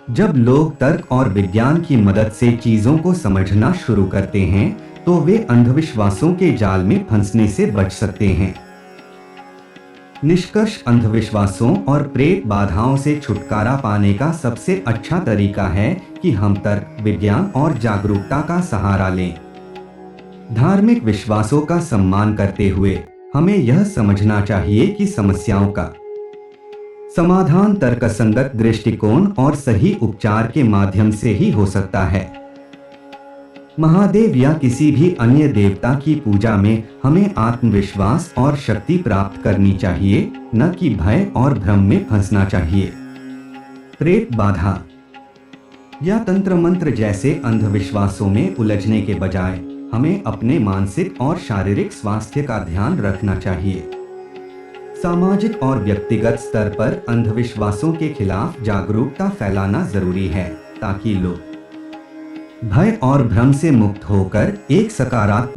A: जब लोग तर्क और विज्ञान की मदद से चीजों को समझना शुरू करते हैं तो वे अंधविश्वासों के जाल में फंसने से बच सकते हैं। निष्कर्ष। अंधविश्वासों और प्रेत बाधाओं से छुटकारा पाने का सबसे अच्छा तरीका है कि हम तर्क, विज्ञान और जागरूकता का सहारा लें। धार्मिक विश्वासों का सम्मान करते हुए हमें यह समझना चाहिए कि समस्याओं का समाधान तर्कसंगत दृष्टिकोण और सही उपचार के माध्यम से ही हो सकता है। महादेव या किसी भी अन्य देवता की पूजा में हमें आत्मविश्वास और शक्ति प्राप्त करनी चाहिए, न कि भय और भ्रम में फंसना चाहिए। प्रेत बाधा या तंत्र मंत्र जैसे अंधविश्वासों में उलझने के बजाय हमें अपने मानसिक और शारीरिक स्वास्थ्य का ध्यान रखना चाहिए। सामाजिक और व्यक्तिगत स्तर पर अंधविश्वासों के खिलाफ जागरूकता फैलाना जरूरी है ताकि लोग भय और भ्रम से मुक्त होकर एक सकारात्मक